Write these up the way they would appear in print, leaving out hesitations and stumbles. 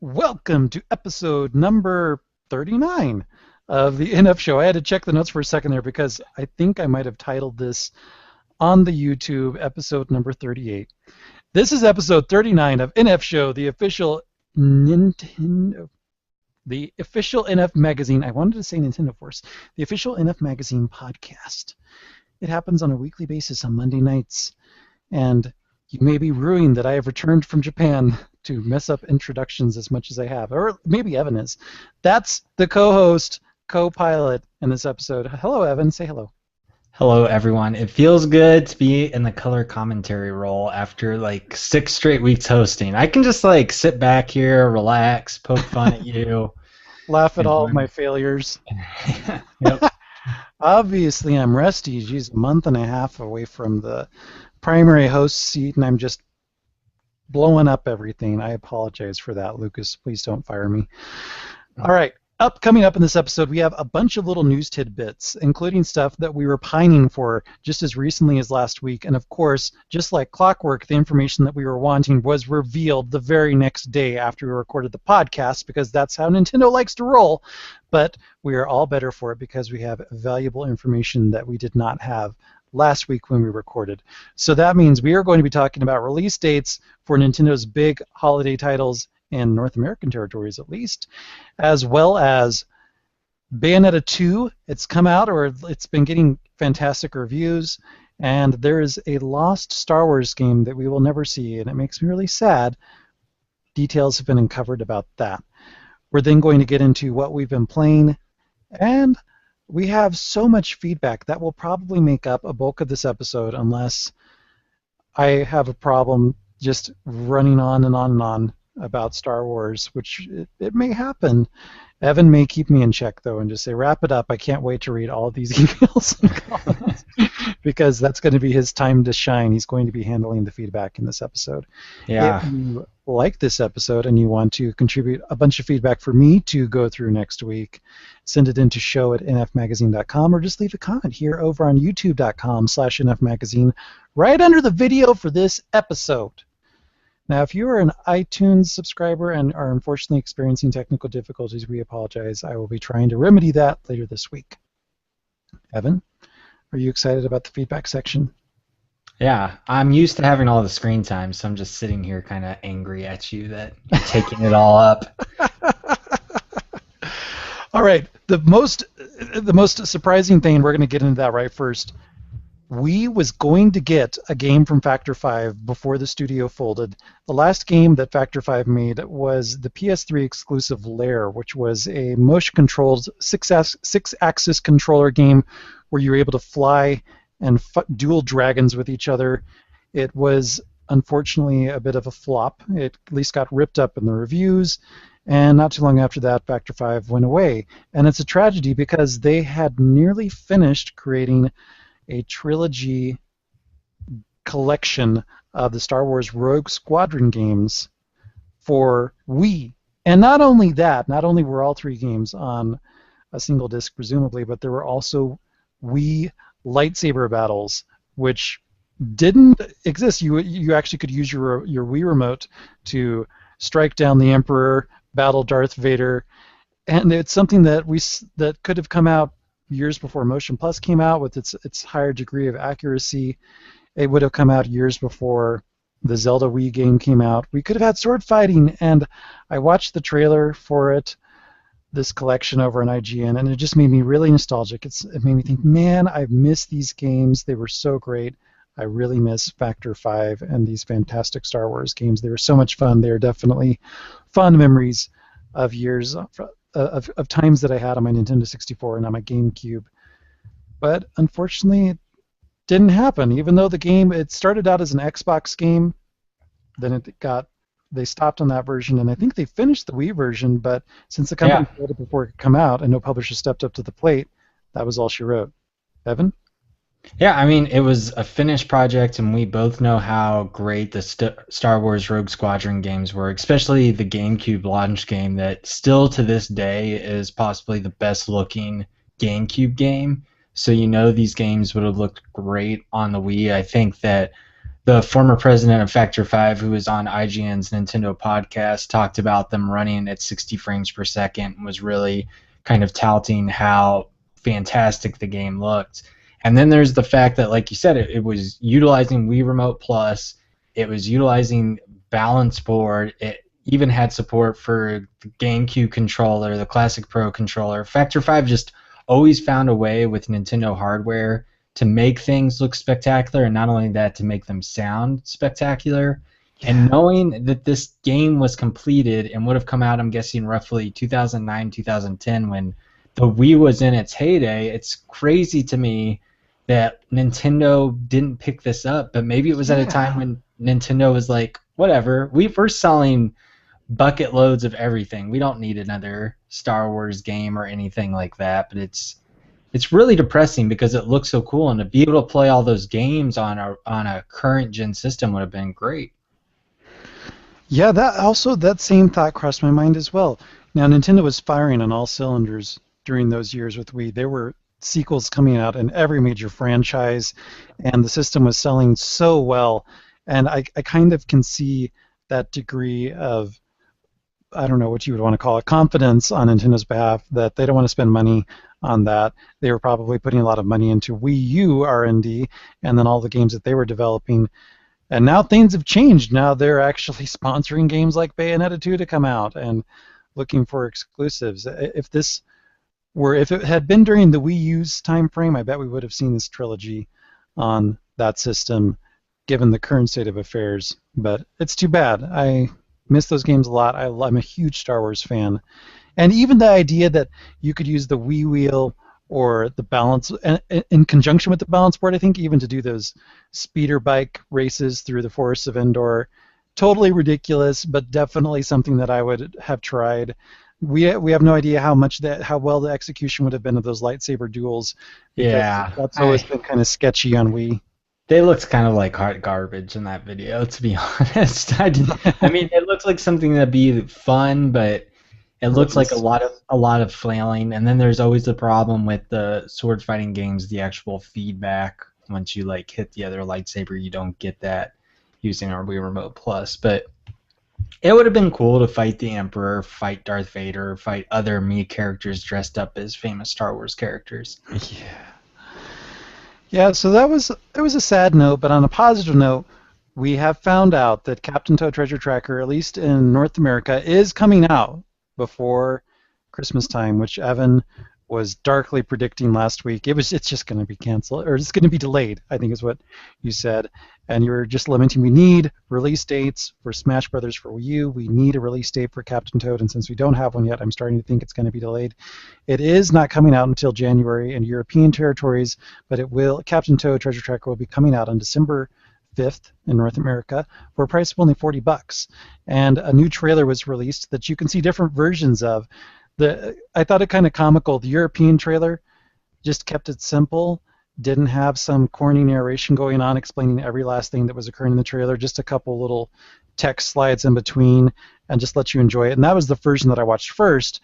Welcome to episode number 39 of the NF Show. I had to check the notes for a second there because I think I might have titled this on the YouTube episode number 38. This is episode 39 of NF Show, the official Nintendo, the official NF Magazine. I wanted to say Nintendo Force, the official NF Magazine podcast. It happens on a weekly basis on Monday nights, and you may be ruined that I have returned from Japan to mess up introductions as much as I have. Or maybe Evan is. That's the co-host, co-pilot in this episode. Hello, Evan. Say hello. Hello, everyone. It feels good to be in the color commentary role after like 6 straight weeks hosting. I can just like sit back here, relax, poke fun at you. Laugh at all of my failures. Yep. Obviously, I'm rusty. Geez, a month and a half away from the primary host seat, and I'm just blowing up everything. I apologize for that, Lucas. Please don't fire me. All right. Coming up in this episode, we have a bunch of little news tidbits, including stuff that we were pining for just as recently as last week. And of course, just like clockwork, the information that we were wanting was revealed the very next day after we recorded the podcast, because that's how Nintendo likes to roll. But we are all better for it because we have valuable information that we did not have last week when we recorded. So that means we are going to be talking about release dates for Nintendo's big holiday titles in North American territories at least, as well as Bayonetta 2. It's come out, or it's been getting fantastic reviews, and there is a lost Star Wars game that we will never see, and it makes me really sad. Details have been uncovered about that. We're then going to get into what we've been playing, and we have so much feedback that will probably make up a bulk of this episode unless I have a problem just running on and on and on about Star Wars, which it may happen. Evan may keep me in check, though, and just say, wrap it up. I can't wait to read all of these emails and comments because that's going to be his time to shine. He's going to be handling the feedback in this episode. Yeah. If you like this episode and you want to contribute a bunch of feedback for me to go through next week, send it in to show@nfmagazine.com or just leave a comment here over on youtube.com/nfmagazine right under the video for this episode. Now, if you are an iTunes subscriber and are unfortunately experiencing technical difficulties, we apologize. I will be trying to remedy that later this week. Evan, are you excited about the feedback section? Yeah, I'm used to having all the screen time, so I'm just sitting here kind of angry at you that you're taking it all up. All right, the most surprising thing, we're going to get into that right first. We was going to get a game from Factor 5 before the studio folded. The last game that Factor 5 made was the PS3 exclusive Lair, which was a motion-controlled six-axis controller game where you were able to fly and duel dragons with each other. It was unfortunately a bit of a flop. It at least got ripped up in the reviews, and not too long after that, Factor 5 went away. And it's a tragedy because they had nearly finished creating a trilogy collection of the Star Wars Rogue Squadron games for Wii. And not only that, not only were all 3 games on a single disc, presumably, but there were also Wii lightsaber battles, which didn't exist. You actually could use your Wii remote to strike down the Emperor, battle Darth Vader, and it's something that could have come out years before Motion Plus came out with its higher degree of accuracy. It would have come out years before the Zelda Wii game came out. We could have had sword fighting, and I watched the trailer for it, this collection over on IGN, and it just made me really nostalgic. It made me think, man, I've missed these games. They were so great. I really miss Factor 5 and these fantastic Star Wars games. They were so much fun. They are definitely fond memories of years of times that I had on my Nintendo 64 and on my GameCube. But unfortunately, it didn't happen. Even though the game, it started out as an Xbox game, then they stopped on that version, and I think they finished the Wii version, but since the company failed it before it could come out and no publisher stepped up to the plate, that was all she wrote. Evan? Yeah, I mean, it was a finished project, and we both know how great the Star Wars Rogue Squadron games were, especially the GameCube launch game that still to this day is possibly the best-looking GameCube game. So you know these games would have looked great on the Wii. I think that the former president of Factor 5, who was on IGN's Nintendo podcast, talked about them running at 60 frames per second and was really kind of touting how fantastic the game looked. And then there's the fact that, like you said, it was utilizing Wii Remote Plus. It was utilizing Balance Board. It even had support for the GameCube controller, the Classic Pro controller. Factor 5 just always found a way with Nintendo hardware to make things look spectacular, and not only that, to make them sound spectacular. And Yeah. knowing that this game was completed and would have come out, I'm guessing, roughly 2009, 2010, when the Wii was in its heyday, it's crazy to me that Nintendo didn't pick this up. But maybe it was at a time Yeah. when Nintendo was like, whatever, we're selling bucket loads of everything. We don't need another Star Wars game or anything like that. But it's really depressing because it looks so cool, and to be able to play all those games on a current gen system would have been great. Yeah, that same thought crossed my mind as well. Now, Nintendo was firing on all cylinders during those years with Wii. There were sequels coming out in every major franchise, and the system was selling so well. And I kind of can see that degree of, I don't know what you would want to call it, confidence on Nintendo's behalf that they don't want to spend money on that. They were probably putting a lot of money into Wii U R&D and then all the games that they were developing. And now things have changed. Now they're actually sponsoring games like Bayonetta 2 to come out and looking for exclusives. If it had been during the Wii U's time frame, I bet we would have seen this trilogy on that system, given the current state of affairs. But it's too bad. I miss those games a lot. I'm a huge Star Wars fan, and even the idea that you could use the Wii wheel or the balance in conjunction with the balance board, I think, even to do those speeder bike races through the forests of Endor, totally ridiculous, but definitely something that I would have tried. We have no idea how well the execution would have been of those lightsaber duels, because Yeah, that's always I been kind of sketchy on Wii. they looked kind of like hot garbage in that video, to be honest. I mean, it looks like something that'd be fun, but it It looks looks like ins- a lot of flailing. And then there's always the problem with the sword fighting games, the actual feedback. Once you like hit the other lightsaber, you don't get that using our Wii Remote Plus. But it would have been cool to fight the Emperor, fight Darth Vader, fight other Mii characters dressed up as famous Star Wars characters. Yeah. Yeah, so it was a sad note, but on a positive note, we have found out that Captain Toad Treasure Tracker, at least in North America, is coming out before Christmas time, which Evan was darkly predicting last week. It's just going to be canceled, or it's going to be delayed, I think is what you said. And you were just lamenting we need release dates for Smash Brothers for Wii U. We need a release date for Captain Toad, and since we don't have one yet, I'm starting to think it's going to be delayed. It is not coming out until January in European territories, but it will. Captain Toad Treasure Tracker will be coming out on December 5th in North America for a price of only $40. And a new trailer was released that you can see different versions of. I thought it kind of comical. The European trailer just kept it simple, didn't have some corny narration going on explaining every last thing that was occurring in the trailer, just a couple little text slides in between, and just let you enjoy it. And that was the version that I watched first.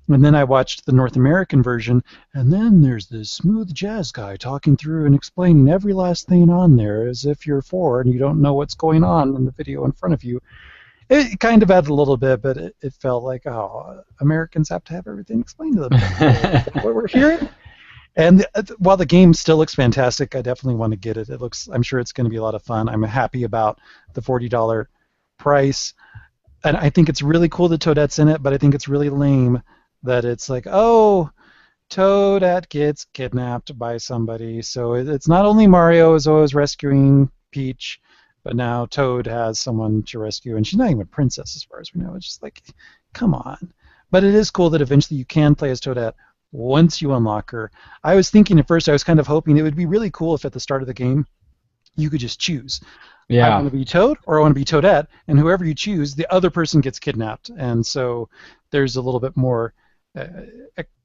And then I watched the North American version, and then there's this smooth jazz guy talking through and explaining every last thing on there as if you're four and you don't know what's going on in the video in front of you. It kind of added a little bit, but it felt like, oh, Americans have to have everything explained to them. What we're hearing. And while the game still looks fantastic, I definitely want to get it. I'm sure it's going to be a lot of fun. I'm happy about the $40 price, and I think it's really cool that Toadette's in it. But I think it's really lame that it's like, oh, Toadette gets kidnapped by somebody. So it's not only Mario is always rescuing Peach, but now Toad has someone to rescue, and she's not even a princess as far as we know. It's just like, come on. But it is cool that eventually you can play as Toadette once you unlock her. I was thinking at first, I was kind of hoping it would be really cool if at the start of the game you could just choose. I want Yeah. to be Toad or I want to be Toadette, and whoever you choose, the other person gets kidnapped. And so there's a little bit more uh,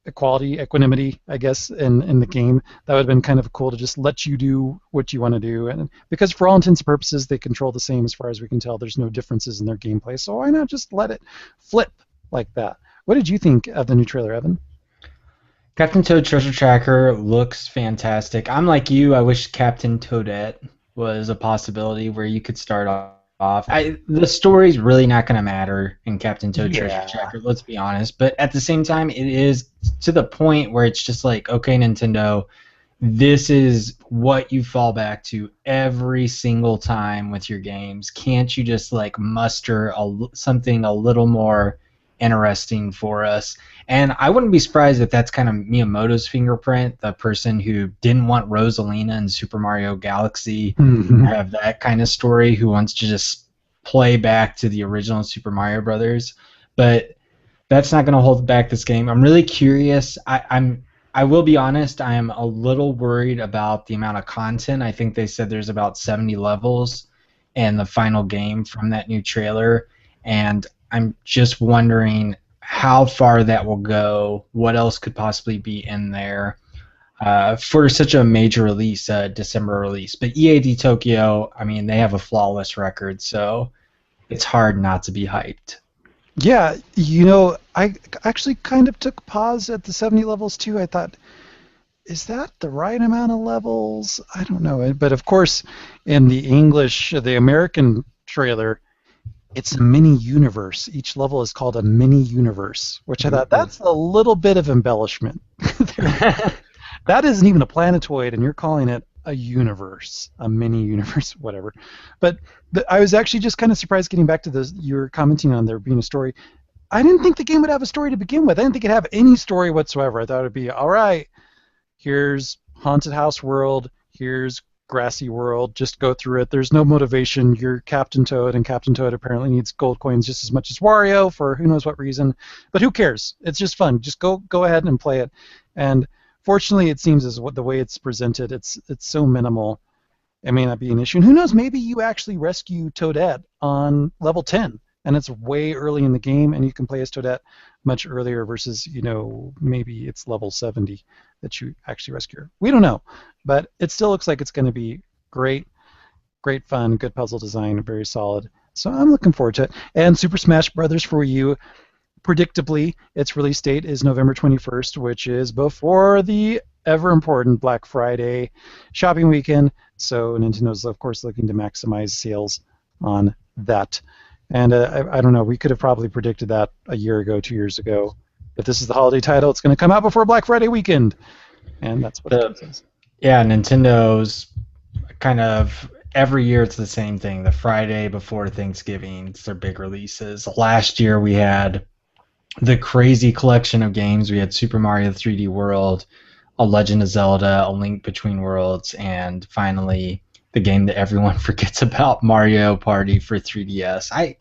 equality, equanimity, I guess, in the game. That would have been kind of cool to just let you do what you want to do. And because for all intents and purposes, they control the same as far as we can tell. There's no differences in their gameplay. So why not just let it flip like that? What did you think of the new trailer, Evan? Captain Toad Treasure Tracker looks fantastic. I'm like you, I wish Captain Toadette was a possibility where you could start off. The story's really not going to matter in Captain Toad Treasure Yeah. Tracker, let's be honest. But at the same time, it is to the point where it's just like, okay, Nintendo, this is what you fall back to every single time with your games. Can't you just like muster something a little more interesting for us? And I wouldn't be surprised if that's kind of Miyamoto's fingerprint, the person who didn't want Rosalina in Super Mario Galaxy Mhm. have that kind of story, who wants to just play back to the original Super Mario Brothers. But that's not going to hold back this game. I'm really curious. I will be honest. I am a little worried about the amount of content. I think they said there's about 70 levels in the final game from that new trailer, and I'm just wondering how far that will go. What else could possibly be in there for such a major release, December release? But EAD Tokyo, I mean, they have a flawless record, so it's hard not to be hyped. Yeah, I actually kind of took pause at the 70 levels too. I thought, is that the right amount of levels? I don't know. But of course, in the American trailer, it's a mini universe. Each level is called a mini universe, which I thought Ooh. that's a little bit of embellishment. That isn't even a planetoid, and you're calling it a universe, a mini universe, whatever. But I was actually just kind of surprised getting back to this. You were commenting on there being a story. I didn't think the game would have a story to begin with. I didn't think it'd have any story whatsoever. I thought it'd be all right. Here's Haunted House World. Here's Grassy World. Just go through it. There's no motivation. You're Captain Toad, and Captain Toad apparently needs gold coins just as much as Wario for who knows what reason. But who cares? It's just fun. Just go ahead and play it. And fortunately, it seems as what the way it's presented, it's so minimal. It may not be an issue. And who knows? Maybe you actually rescue Toadette on level 10, and it's way early in the game, and you can play as Toadette much earlier versus maybe it's level 70 that you actually rescue her. We don't know, but it still looks like it's going to be great, great fun, good puzzle design, very solid. So I'm looking forward to it. And Super Smash Brothers for Wii U, predictably, its release date is November 21st, which is before the ever important Black Friday shopping weekend. So Nintendo's, of course, looking to maximize sales on that. And I don't know, we could have probably predicted that a year ago, 2 years ago. If this is the holiday title, it's going to come out before Black Friday weekend. And that's what The it is. Yeah, Nintendo's kind of every year it's the same thing. The Friday before Thanksgiving, it's their big releases. Last year we had the crazy collection of games. We had Super Mario 3D World, A Legend of Zelda, A Link Between Worlds, and finally the game that everyone forgets about, Mario Party for 3DS. I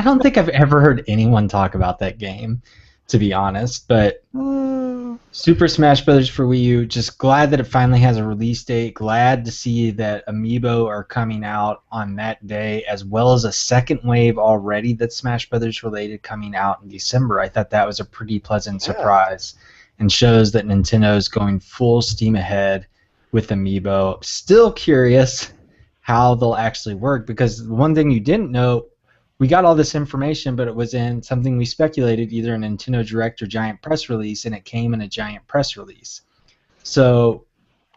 don't think I've ever heard anyone talk about that game, to be honest, but Uh, Super Smash Bros. For Wii U, just glad that it finally has a release date. Glad to see that Amiibo are coming out on that day, as well as a second wave already that's Smash Brothers related coming out in December. I thought that was a pretty pleasant yeah. surprise and shows that Nintendo is going full steam ahead with Amiibo. Still curious how they'll actually work, because one thing you didn't know, we got all this information, but it was in something we speculated, either a Nintendo Direct or giant press release, and it came in a giant press release. So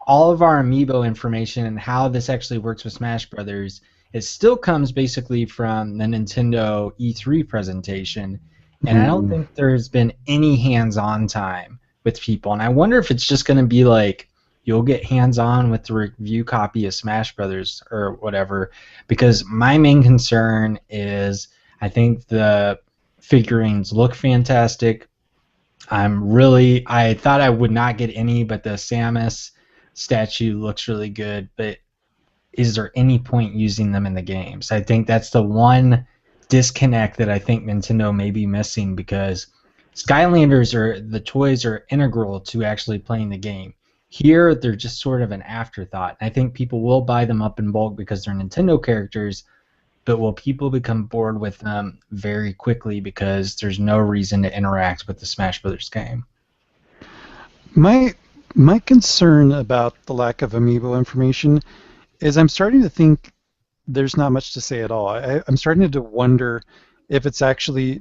all of our Amiibo information and how this actually works with Smash Brothers, it still comes basically from the Nintendo E3 presentation, and I don't Mm. think there's been any hands-on time with people. And I wonder if it's just going to be like you'll get hands-on with the review copy of Smash Brothers or whatever, because my main concern is I think the figurines look fantastic. I thought I would not get any, but the Samus statue looks really good. But is there any point using them in the games? I think that's the one disconnect that I think Nintendo may be missing, because the toys are integral to actually playing the game. Here, they're just sort of an afterthought. I think people will buy them up in bulk because they're Nintendo characters, but will people become bored with them very quickly because there's no reason to interact with the Smash Brothers game? My my concern about the lack of Amiibo information is I'm starting to think there's not much to say at all. I'm starting to wonder if it's actually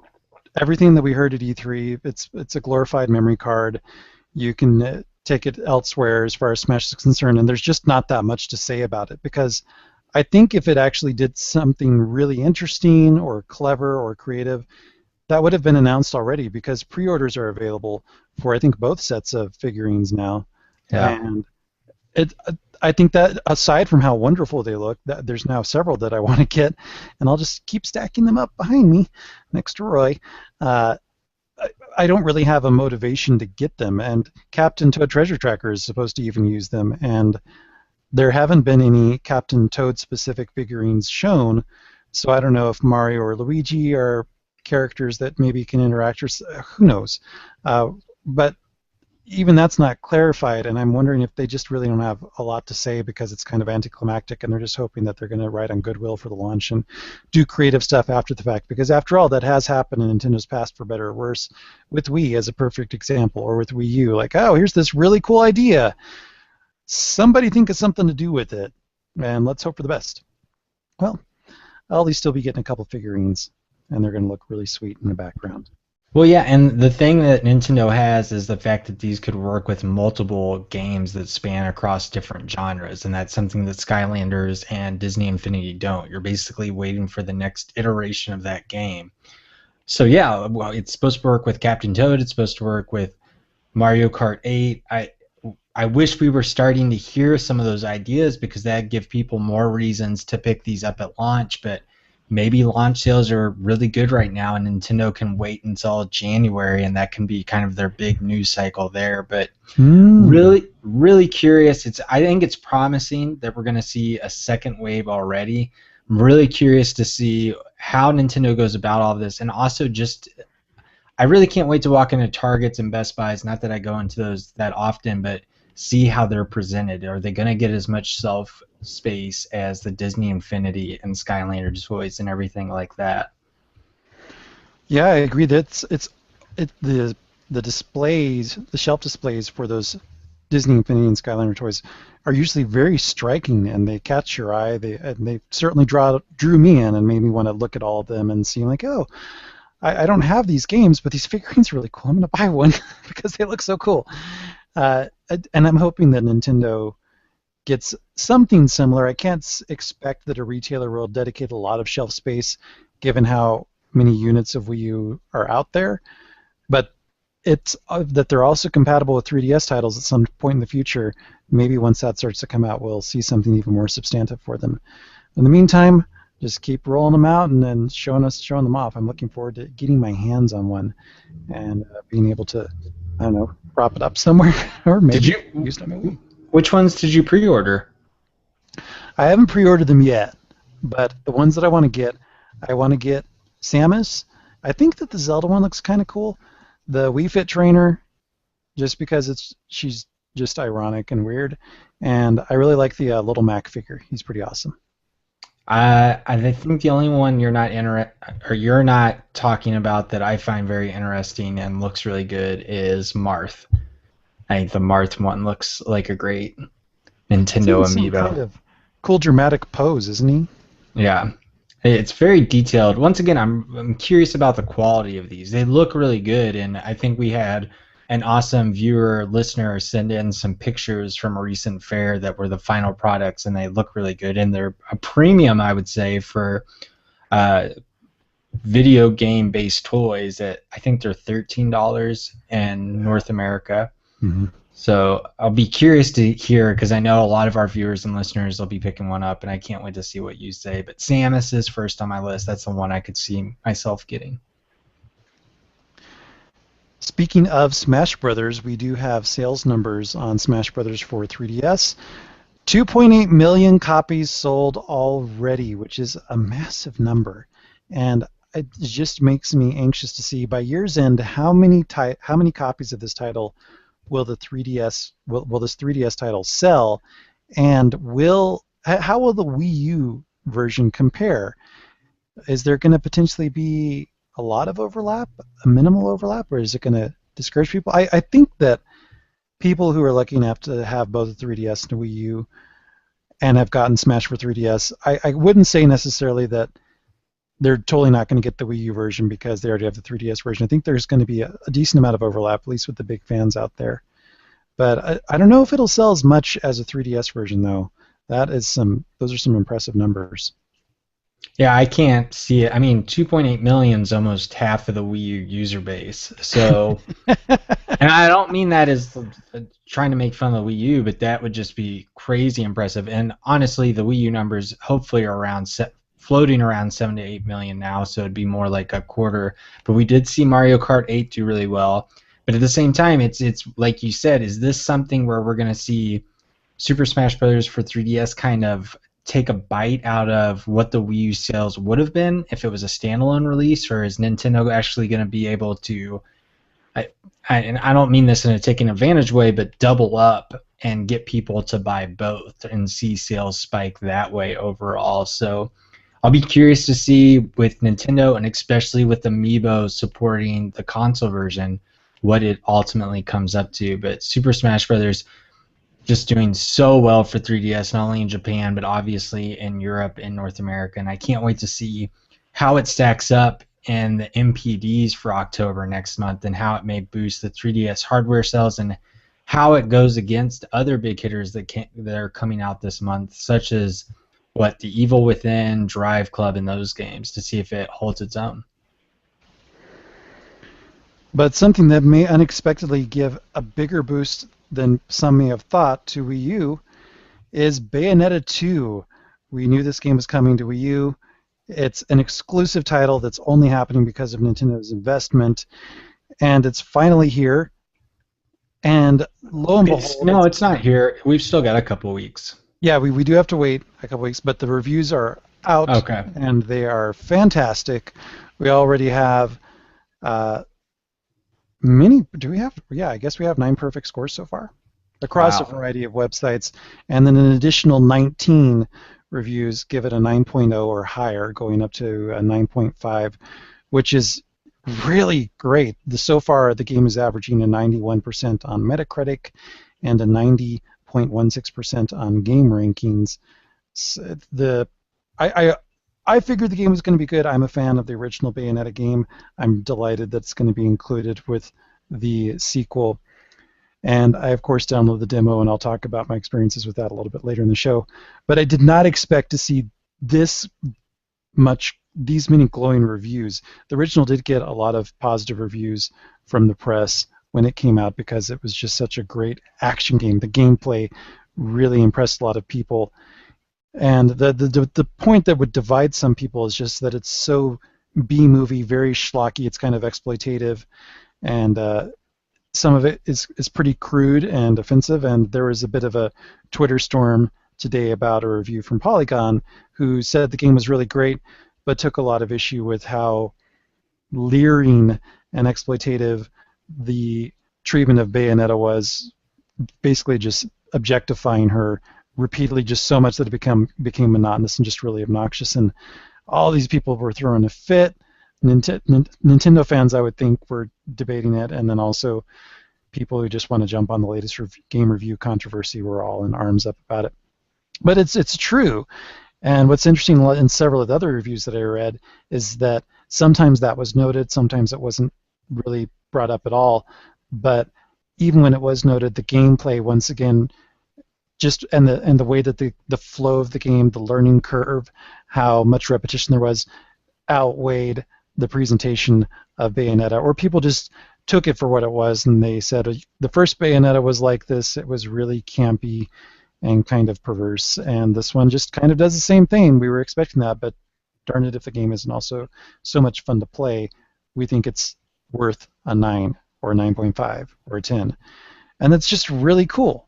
everything that we heard at E3. It's a glorified memory card. You can take it elsewhere as far as Smash is concerned, and there's just not that much to say about it because I think if it actually did something really interesting or clever or creative, that would have been announced already because pre-orders are available for I think both sets of figurines now. Yeah. And it I think that aside from how wonderful they look, that there's now several that I want to get, and I'll just keep stacking them up behind me next to Roy. Uh, I don't really have a motivation to get them, and Captain Toad Treasure Tracker is supposed to even use them, and there haven't been any Captain Toad specific figurines shown, so I don't know if Mario or Luigi are characters that maybe can interact, or who knows. But even that's not clarified, and I'm wondering if they just really don't have a lot to say because it's kind of anticlimactic, and they're just hoping that they're going to ride on goodwill for the launch and do creative stuff after the fact. Because after all, that has happened in Nintendo's past, for better or worse, with Wii as a perfect example, or with Wii U. Like, oh, here's this really cool idea. Somebody think of something to do with it, and let's hope for the best. Well, I'll at least still be getting a couple figurines, and they're going to look really sweet in the background. Well, yeah, and the thing that Nintendo has is the fact that these could work with multiple games that span across different genres, and that's something that Skylanders and Disney Infinity don't. You're basically waiting for the next iteration of that game. So yeah, well, it's supposed to work with Captain Toad. It's supposed to work with Mario Kart 8. I wish we were starting to hear some of those ideas because that'd give people more reasons to pick these up at launch, but maybe launch sales are really good right now and Nintendo can wait until January and that can be kind of their big news cycle there. But really curious. I think it's promising that we're going to see a second wave already. I'm really curious to see how Nintendo goes about all of this, and also just I really can't wait to walk into Targets and Best Buys. Not that I go into those that often, but see how they're presented. Are they going to get as much shelf space as the Disney Infinity and Skylander toys and everything like that? Yeah, I agree that the displays, the shelf displays for those Disney Infinity and Skylander toys are usually very striking and they catch your eye. They certainly drew me in and made me want to look at all of them and see like, oh, I don't have these games, but these figurines are really cool. I'm going to buy one because they look so cool. And I'm hoping that Nintendo gets something similar. I can't expect that a retailer will dedicate a lot of shelf space given how many units of Wii U are out there, but it's that they're also compatible with 3DS titles at some point in the future. Maybe once that starts to come out, we'll see something even more substantive for them. In the meantime, just keep rolling them out and then showing them off. I'm looking forward to getting my hands on one and being able to, I don't know, prop it up somewhere or maybe use it on my Wii. Which ones did you pre-order? I haven't pre-ordered them yet, but the ones that I want to get Samus. I think that the Zelda one looks kind of cool. The Wii Fit trainer, just because she's just ironic and weird, and I really like the Little Mac figure. He's pretty awesome. I think the only one you're not talking about that I find very interesting and looks really good is Marth. I think the Marth one looks like a great Nintendo amiibo. Kind of cool, dramatic pose, isn't he? Yeah, it's very detailed. Once again, I'm curious about the quality of these. They look really good, and I think we had an awesome viewer listener send in some pictures from a recent fair that were the final products, and they look really good. And they're a premium, I would say, for video game based toys. At I think they're $13 in North America. Mm-hmm. So I'll be curious to hear because I know a lot of our viewers and listeners will be picking one up, and I can't wait to see what you say. But Samus is first on my list. That's the one I could see myself getting. Speaking of Smash Brothers, we do have sales numbers on Smash Brothers for 3DS. 2.8 million copies sold already, which is a massive number. And it just makes me anxious to see by year's end how many copies of this title will this 3DS title sell, and how will the Wii U version compare? Is there going to potentially be a lot of overlap, a minimal overlap, or is it going to discourage people? I think that people who are lucky enough to have both a 3DS and a Wii U and have gotten Smash for 3DS, I wouldn't say necessarily that they're totally not going to get the Wii U version because they already have the 3DS version. I think there's going to be a decent amount of overlap, at least with the big fans out there. But I don't know if it'll sell as much as a 3DS version, though. Those are some impressive numbers. Yeah, I can't see it. I mean, 2.8 million is almost half of the Wii U user base. So, and I don't mean that as trying to make fun of the Wii U, but that would just be crazy impressive. And honestly, the Wii U numbers hopefully are floating around 7 to 8 million now, so it'd be more like a quarter. But we did see Mario Kart 8 do really well. But at the same time, it's like you said, is this something where we're going to see Super Smash Bros. For 3DS kind of take a bite out of what the Wii U sales would have been if it was a standalone release, or is Nintendo actually going to be able to I, and I don't mean this in a taking advantage way, but double up and get people to buy both and see sales spike that way overall. So I'll be curious to see with Nintendo and especially with Amiibo supporting the console version what it ultimately comes up to. But Super Smash Brothers just doing so well for 3DS, not only in Japan, but obviously in Europe and North America. And I can't wait to see how it stacks up in the MPDs for October next month and how it may boost the 3DS hardware sales and how it goes against other big hitters that are coming out this month, such as The Evil Within, Drive Club, and those games to see if it holds its own. But something that may unexpectedly give a bigger boost than some may have thought to Wii U is Bayonetta 2. We knew this game was coming to Wii U. It's an exclusive title that's only happening because of Nintendo's investment, and it's finally here. And lo and behold, no, it's not here. We've still got a couple weeks. Yeah, we do have to wait a couple weeks, but the reviews are out, okay, and they are fantastic. We already have many. Do we have? Yeah, I guess we have 9 perfect scores so far across a variety of websites, and then an additional 19 reviews give it a 9.0 or higher, going up to a 9.5, which is really great. So far, the game is averaging a 91% on Metacritic and a 90.16% on Game Rankings. I figured the game was going to be good. I'm a fan of the original Bayonetta game. I'm delighted that it's going to be included with the sequel. And I, of course, downloaded the demo, and I'll talk about my experiences with that a little bit later in the show. But I did not expect to see these many glowing reviews. The original did get a lot of positive reviews from the press when it came out because it was just such a great action game. The gameplay really impressed a lot of people. And the point that would divide some people is just that it's so B-movie, very schlocky. It's kind of exploitative, and some of it is pretty crude and offensive. And there was a bit of a Twitter storm today about a review from Polygon who said the game was really great, but took a lot of issue with how leering and exploitative the treatment of Bayonetta was, basically just objectifying her repeatedly, just so much that it became monotonous and just really obnoxious. And all these people were throwing a fit. Nintendo fans, I would think, were debating it, and then also people who just want to jump on the latest game review controversy were all in arms up about it. But it's true. And what's interesting in several of the other reviews that I read is that sometimes that was noted, sometimes it wasn't really brought up at all. But even when it was noted, the gameplay, once again, just and the way that the flow of the game, the learning curve, how much repetition there was, outweighed the presentation of Bayonetta. Or people just took it for what it was, and they said the first Bayonetta was like this. It was really campy and kind of perverse, and this one just kind of does the same thing. We were expecting that, but darn it if the game isn't also so much fun to play. We think it's worth a 9 or a 9.5 or a 10. And that's just really cool.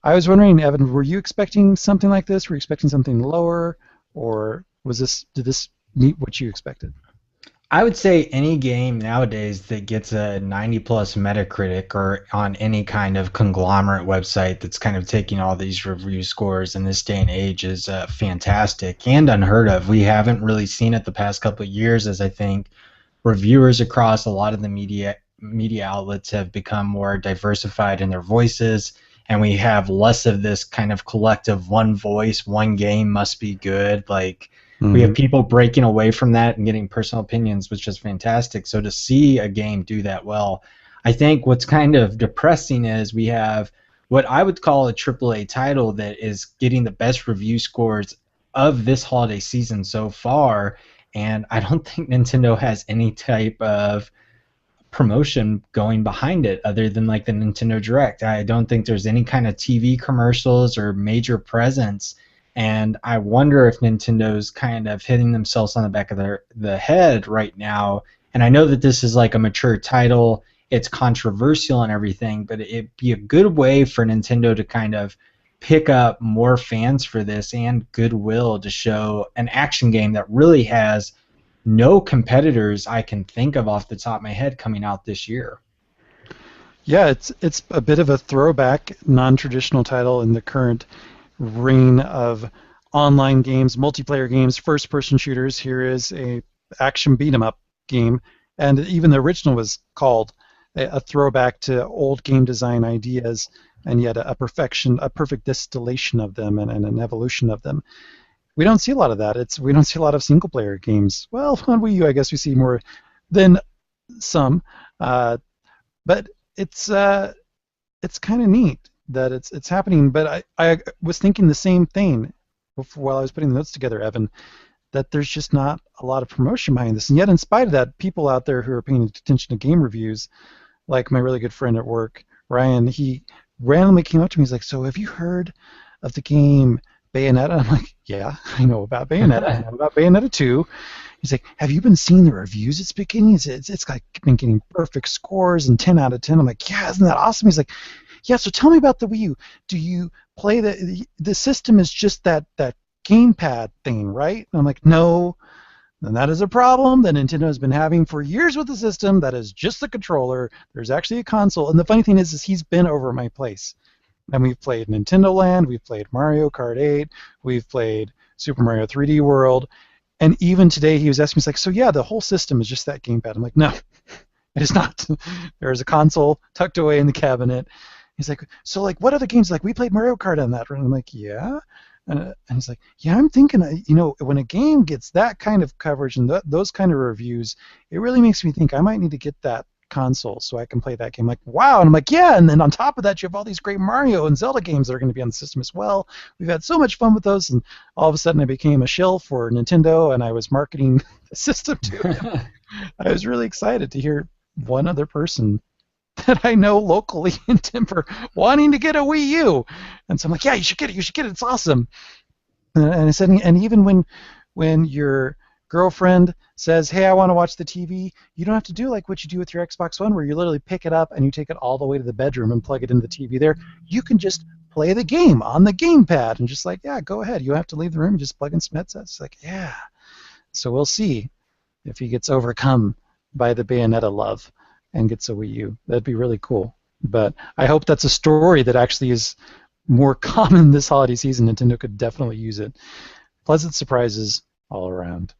I was wondering, Evan, were you expecting something like this? Were you expecting something lower, or did this meet what you expected? I would say any game nowadays that gets a 90 plus Metacritic or on any kind of conglomerate website that's kind of taking all these review scores in this day and age is fantastic and unheard of. We haven't really seen it the past couple of years, as I think reviewers across a lot of the media outlets have become more diversified in their voices, and we have less of this kind of collective one voice, one game must be good. Like, we have people breaking away from that and getting personal opinions, which is fantastic. So to see a game do that well, I think what's kind of depressing is we have what I would call a AAA title that is getting the best review scores of this holiday season so far. And I don't think Nintendo has any type of promotion going behind it other than like the Nintendo Direct. I don't think there's any kind of TV commercials or major presence. And I wonder if Nintendo's kind of hitting themselves on the back of the head right now. And I know that this is like a mature title, it's controversial and everything, but it'd be a good way for Nintendo to kind of pick up more fans for this and goodwill to show an action game that really has no competitors I can think of off the top of my head coming out this year. Yeah, it's a bit of a throwback, non-traditional title in the current reign of online games, multiplayer games, first-person shooters. Here is a action beat 'em up game, and even the original was called a throwback to old game design ideas, and yet a perfection, a perfect distillation of them, and an evolution of them. We don't see a lot of that. We don't see a lot of single-player games. Well, on Wii U, I guess we see more than some, but it's kind of neat that it's happening. But I was thinking the same thing while I was putting the notes together, Evan, that there's just not a lot of promotion behind this. And yet, in spite of that, people out there who are paying attention to game reviews, like my really good friend at work, Ryan, he randomly came up to me. He's like, "So have you heard of the game Bayonetta?" I'm like, "Yeah, I know about Bayonetta. I know about Bayonetta 2." He's like, "Have you been seeing the reviews it's been getting? It's like been getting perfect scores and 10 out of 10." I'm like, "Yeah, isn't that awesome?" He's like, "Yeah, so tell me about the Wii U. Do you play the system is just that gamepad thing, right?" And I'm like, "No." And that is a problem that Nintendo has been having for years with the system. That is just the controller. There's actually a console. And the funny thing is he's been over at my place. And we've played Nintendo Land, we've played Mario Kart 8, we've played Super Mario 3D World. And even today he was asking me, he's like, "So yeah, the whole system is just that gamepad." I'm like, "No, it is not." There's a console tucked away in the cabinet. He's like, "So like what other games?" Like, "We played Mario Kart on that." And I'm like, "Yeah." And he's like, "Yeah, I'm thinking, when a game gets that kind of coverage and those kind of reviews, it really makes me think I might need to get that console so I can play that game." Like, wow. And I'm like, "Yeah." And then on top of that, you have all these great Mario and Zelda games that are going to be on the system as well. We've had so much fun with those. And all of a sudden I became a shill for Nintendo and I was marketing the system to him. I was really excited to hear one other person that I know locally in Denver wanting to get a Wii U. And so I'm like, "Yeah, you should get it. You should get it. It's awesome." And I said, and even when your girlfriend says, "Hey, I want to watch the TV," you don't have to do like what you do with your Xbox One, where you literally pick it up and you take it all the way to the bedroom and plug it into the TV there. You can just play the game on the gamepad and just like, "Yeah, go ahead. You don't have to leave the room. Just plug in some headsets." It's like, yeah. So we'll see if he gets overcome by the Bayonetta love and gets a Wii U. That'd be really cool. But I hope that's a story that actually is more common this holiday season. Nintendo could definitely use it. Pleasant surprises all around.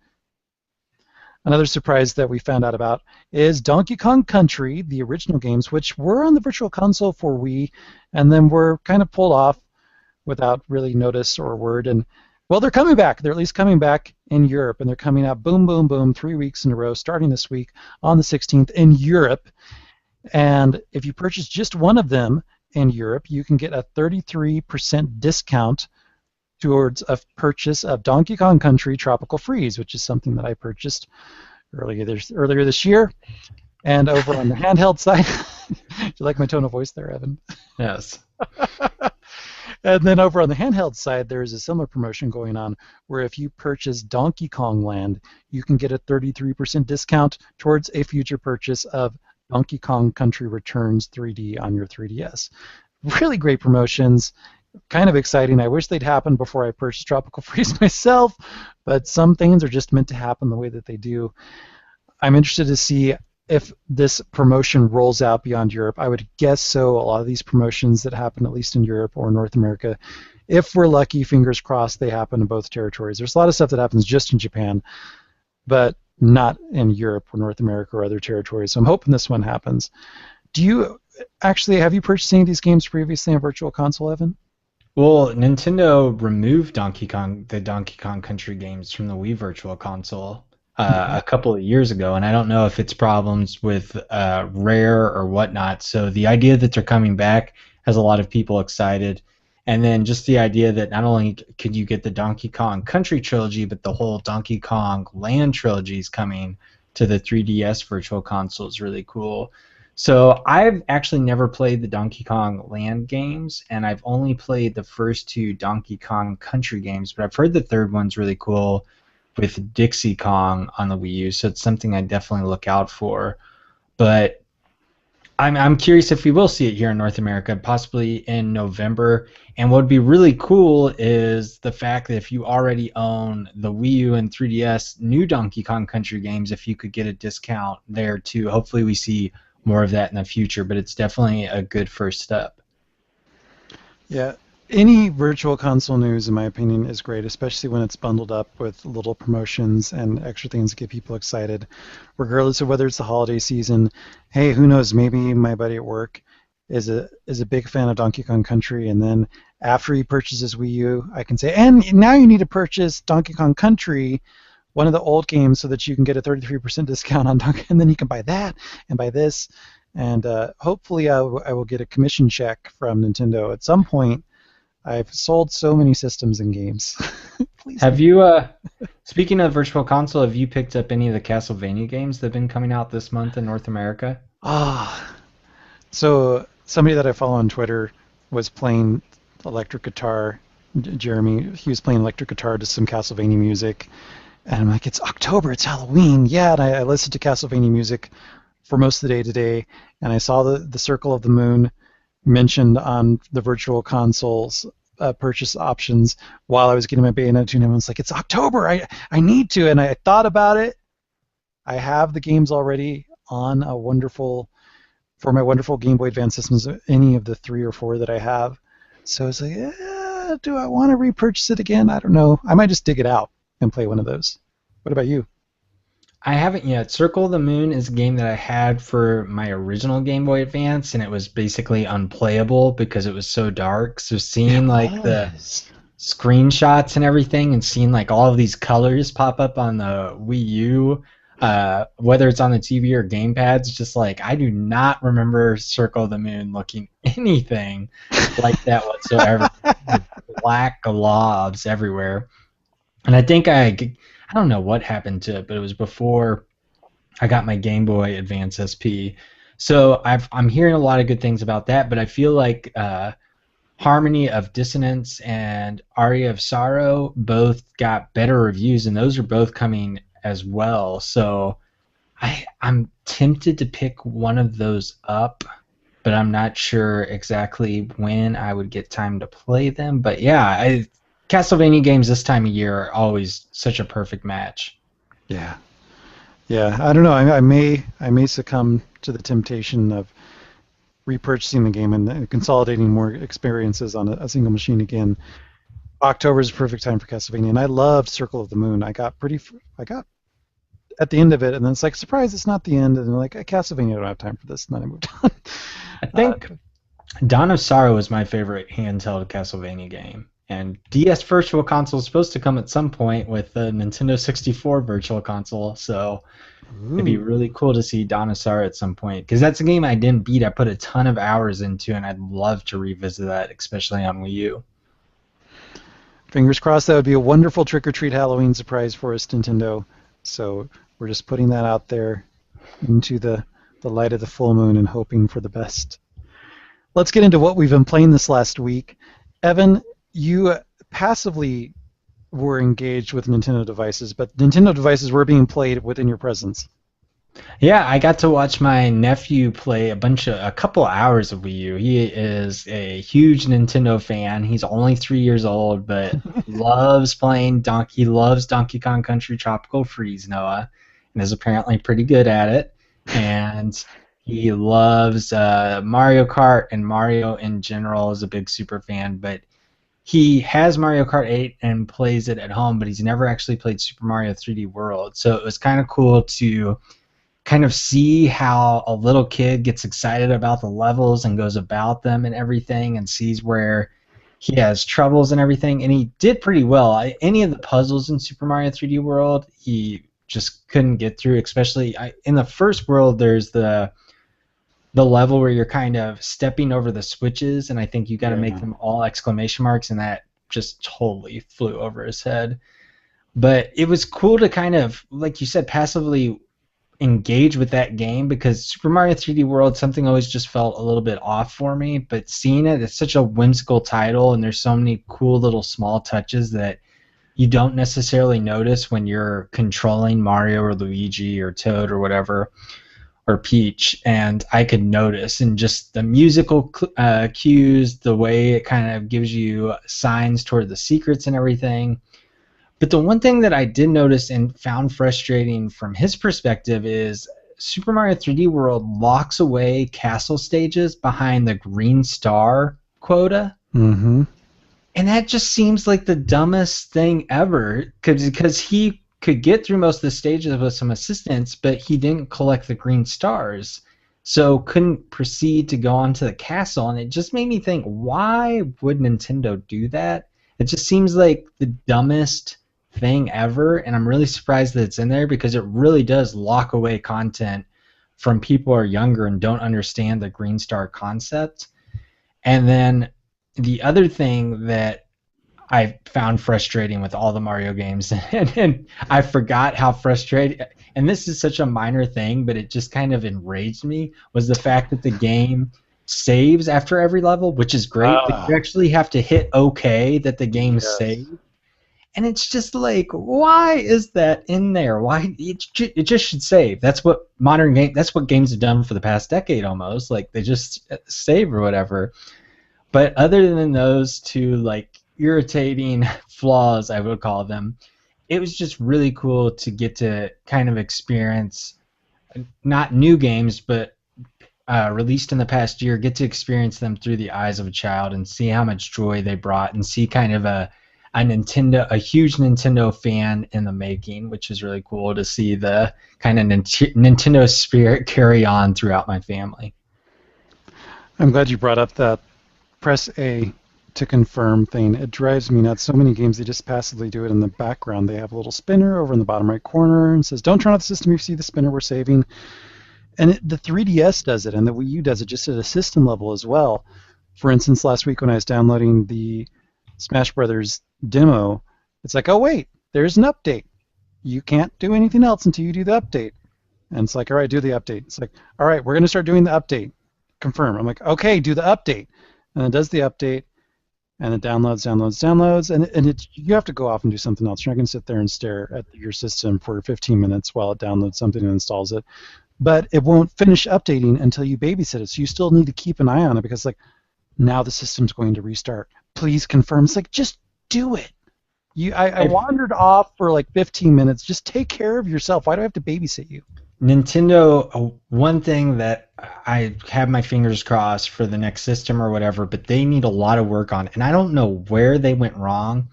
Another surprise that we found out about is Donkey Kong Country, the original games, which were on the Virtual Console for Wii, and then were kind of pulled off without really notice or word. And well, they're coming back. They're at least coming back in Europe, and they're coming out boom, boom, boom, 3 weeks in a row, starting this week on the 16th in Europe. And if you purchase just one of them in Europe, you can get a 33% discount towards a purchase of Donkey Kong Country Tropical Freeze, which is something that I purchased earlier this year. And over on the handheld side, do you like my tone of voice there, Evan? Yes. And then over on the handheld side, there is a similar promotion going on where if you purchase Donkey Kong Land, you can get a 33% discount towards a future purchase of Donkey Kong Country Returns 3D on your 3DS. Really great promotions. Kind of exciting. I wish they'd happened before I purchased Tropical Freeze myself, but some things are just meant to happen the way that they do. I'm interested to see if this promotion rolls out beyond Europe. I would guess so. A lot of these promotions that happen at least in Europe or North America, if we're lucky, fingers crossed, they happen in both territories. There's a lot of stuff that happens just in Japan, but not in Europe or North America or other territories. So I'm hoping this one happens. Do you actually, have you purchased any of these games previously on Virtual Console, Evan? Well, Nintendo removed the Donkey Kong Country games from the Wii Virtual Console a couple of years ago, and I don't know if it's problems with Rare or whatnot. So the idea that they're coming back, has a lot of people excited. And then just the idea that not only could you get the Donkey Kong Country trilogy, but the whole Donkey Kong Land trilogy is coming to the 3DS Virtual Console is really cool. So I've actually never played the Donkey Kong Land games, and I've only played the first two Donkey Kong Country games, but I've heard the third one's really cool with Dixie Kong on the Wii U, so it's something I definitely look out for. But I'm curious if we will see it here in North America, possibly in November. And what would be really cool is the fact that if you already own the Wii U and 3DS new Donkey Kong Country games, if you could get a discount there too. Hopefully we see more of that in the future, but it's definitely a good first step. Yeah, any virtual console news, in my opinion, is great, especially when it's bundled up with little promotions and extra things that get people excited, regardless of whether it's the holiday season. Hey, who knows? Maybe my buddy at work is a big fan of Donkey Kong Country, and then after he purchases Wii U, I can say, and now you need to purchase Donkey Kong Country, one of the old games, so that you can get a 33% discount on Donkey, and then you can buy that and buy this. And hopefully I will get a commission check from Nintendo at some point. I've sold so many systems and games. Please. Have you, speaking of Virtual Console, have you picked up any of the Castlevania games that have been coming out this month in North America? Ah, so somebody that I follow on Twitter was playing electric guitar. Jeremy, he was playing electric guitar to some Castlevania music, and I'm like, it's October, it's Halloween, yeah. And I listened to Castlevania music for most of the day today, and I saw the Circle of the Moon mentioned on the Virtual Console's purchase options while I was getting my Bayonetta 2, and I was like, it's October, I need to, and I thought about it. I have the games already on for my wonderful Game Boy Advance systems, any of the 3 or 4 that I have. So I was like, do I want to repurchase it again? I don't know. I might just dig it out and play one of those. What about you? I haven't yet. Circle of the Moon is a game that I had for my original Game Boy Advance, and it was basically unplayable because it was so dark. So seeing like the screenshots and everything, and seeing like all of these colors pop up on the Wii U, whether it's on the TV or gamepads, just like I do not remember Circle of the Moon looking anything like that whatsoever. Black globs everywhere, and I think I don't know what happened to it, but it was before I got my Game Boy Advance SP. So I'm hearing a lot of good things about that, but I feel like Harmony of Dissonance and Aria of Sorrow both got better reviews, and those are both coming as well. So I'm tempted to pick one of those up, but I'm not sure exactly when I would get time to play them. But yeah, Castlevania games this time of year are always such a perfect match. Yeah, yeah. I don't know. I may succumb to the temptation of repurchasing the game and consolidating more experiences on a single machine again. October is a perfect time for Castlevania, and I loved Circle of the Moon. I got at the end of it, and then it's like, surprise, it's not the end, and then like, Castlevania, I don't have time for this, and then I moved on. I think Dawn of Sorrow was my favorite handheld Castlevania game. And DS Virtual Console is supposed to come at some point with the Nintendo 64 Virtual Console, so it'd be really cool to see Dawn of Sorrow at some point. Because that's a game I didn't beat. I put a ton of hours into, and I'd love to revisit that, especially on Wii U. Fingers crossed, that would be a wonderful trick-or-treat Halloween surprise for us, Nintendo. So we're just putting that out there into the light of the full moon and hoping for the best. Let's get into what we've been playing this last week. Evan, you passively were engaged with Nintendo devices, but Nintendo devices were being played within your presence. Yeah, I got to watch my nephew play a couple hours of Wii U. He is a huge Nintendo fan. He's only 3 years old, but loves playing He loves Donkey Kong Country Tropical Freeze, Noah, and is apparently pretty good at it. And he loves Mario Kart, and Mario in general is a big super fan, but he has Mario Kart 8 and plays it at home, but he's never actually played Super Mario 3D World. So it was kind of cool to kind of see how a little kid gets excited about the levels and goes about them and everything, and sees where he has troubles and everything. And he did pretty well. Any of the puzzles in Super Mario 3D World, he just couldn't get through, especially in the first world, there's the the level where you're kind of stepping over the switches, and I think you got to make Yeah. them all exclamation marks, and that just totally flew over his head. But it was cool to kind of, like you said, passively engage with that game because Super Mario 3D World, something always just felt a little bit off for me. But seeing it, it's such a whimsical title, and there's so many cool little small touches that you don't necessarily notice when you're controlling Mario or Luigi or Toad or whatever, or Peach. And I could notice, and just the musical cues, the way it kind of gives you signs toward the secrets and everything. But the one thing that I did notice and found frustrating from his perspective is Super Mario 3D World locks away castle stages behind the green star quota. Mm-hmm. And that just seems like the dumbest thing ever because he could get through most of the stages with some assistance, but he didn't collect the green stars. So couldn't proceed to go on to the castle. And it just made me think, why would Nintendo do that? It just seems like the dumbest thing ever, and I'm really surprised that it's in there because it really does lock away content from people who are younger and don't understand the green star concept. And then the other thing that I found frustrating with all the Mario games, and I forgot how frustrating, and this is such a minor thing, but it just kind of enraged me, was the fact that the game saves after every level, which is great, but you actually have to hit OK that the game Yes. saves. And it's just like, why is that in there? Why it just should save? That's what that's what games have done for the past decade almost. Like they just save or whatever. But other than those two like irritating flaws, I would call them, it was just really cool to get to kind of experience not new games, but released in the past year, get to experience them through the eyes of a child and see how much joy they brought and see kind of a huge Nintendo fan in the making, which is really cool to see the kind of Nintendo spirit carry on throughout my family. I'm glad you brought up that press A to confirm thing. It drives me nuts. So many games, they just passively do it in the background. They have a little spinner over in the bottom right corner and says, don't turn off the system. You see the spinner, we're saving. And the 3DS does it, and the Wii U does it just at a system level as well. For instance, last week when I was downloading the Smash Brothers demo, it's like, oh wait, there's an update. You can't do anything else until you do the update. And it's like, all right, do the update. It's like, all right, we're going to start doing the update. Confirm. I'm like, okay, do the update. And it does the update, and it downloads, and you have to go off and do something else. You're not going to sit there and stare at your system for 15 minutes while it downloads something and installs it. But it won't finish updating until you babysit it. So you still need to keep an eye on it because, like, now the system's going to restart. Please confirm. It's like, just do it. I wandered off for like 15 minutes. Just take care of yourself. Why do I have to babysit you? Nintendo, one thing that I have my fingers crossed for the next system or whatever, but they need a lot of work on, and I don't know where they went wrong.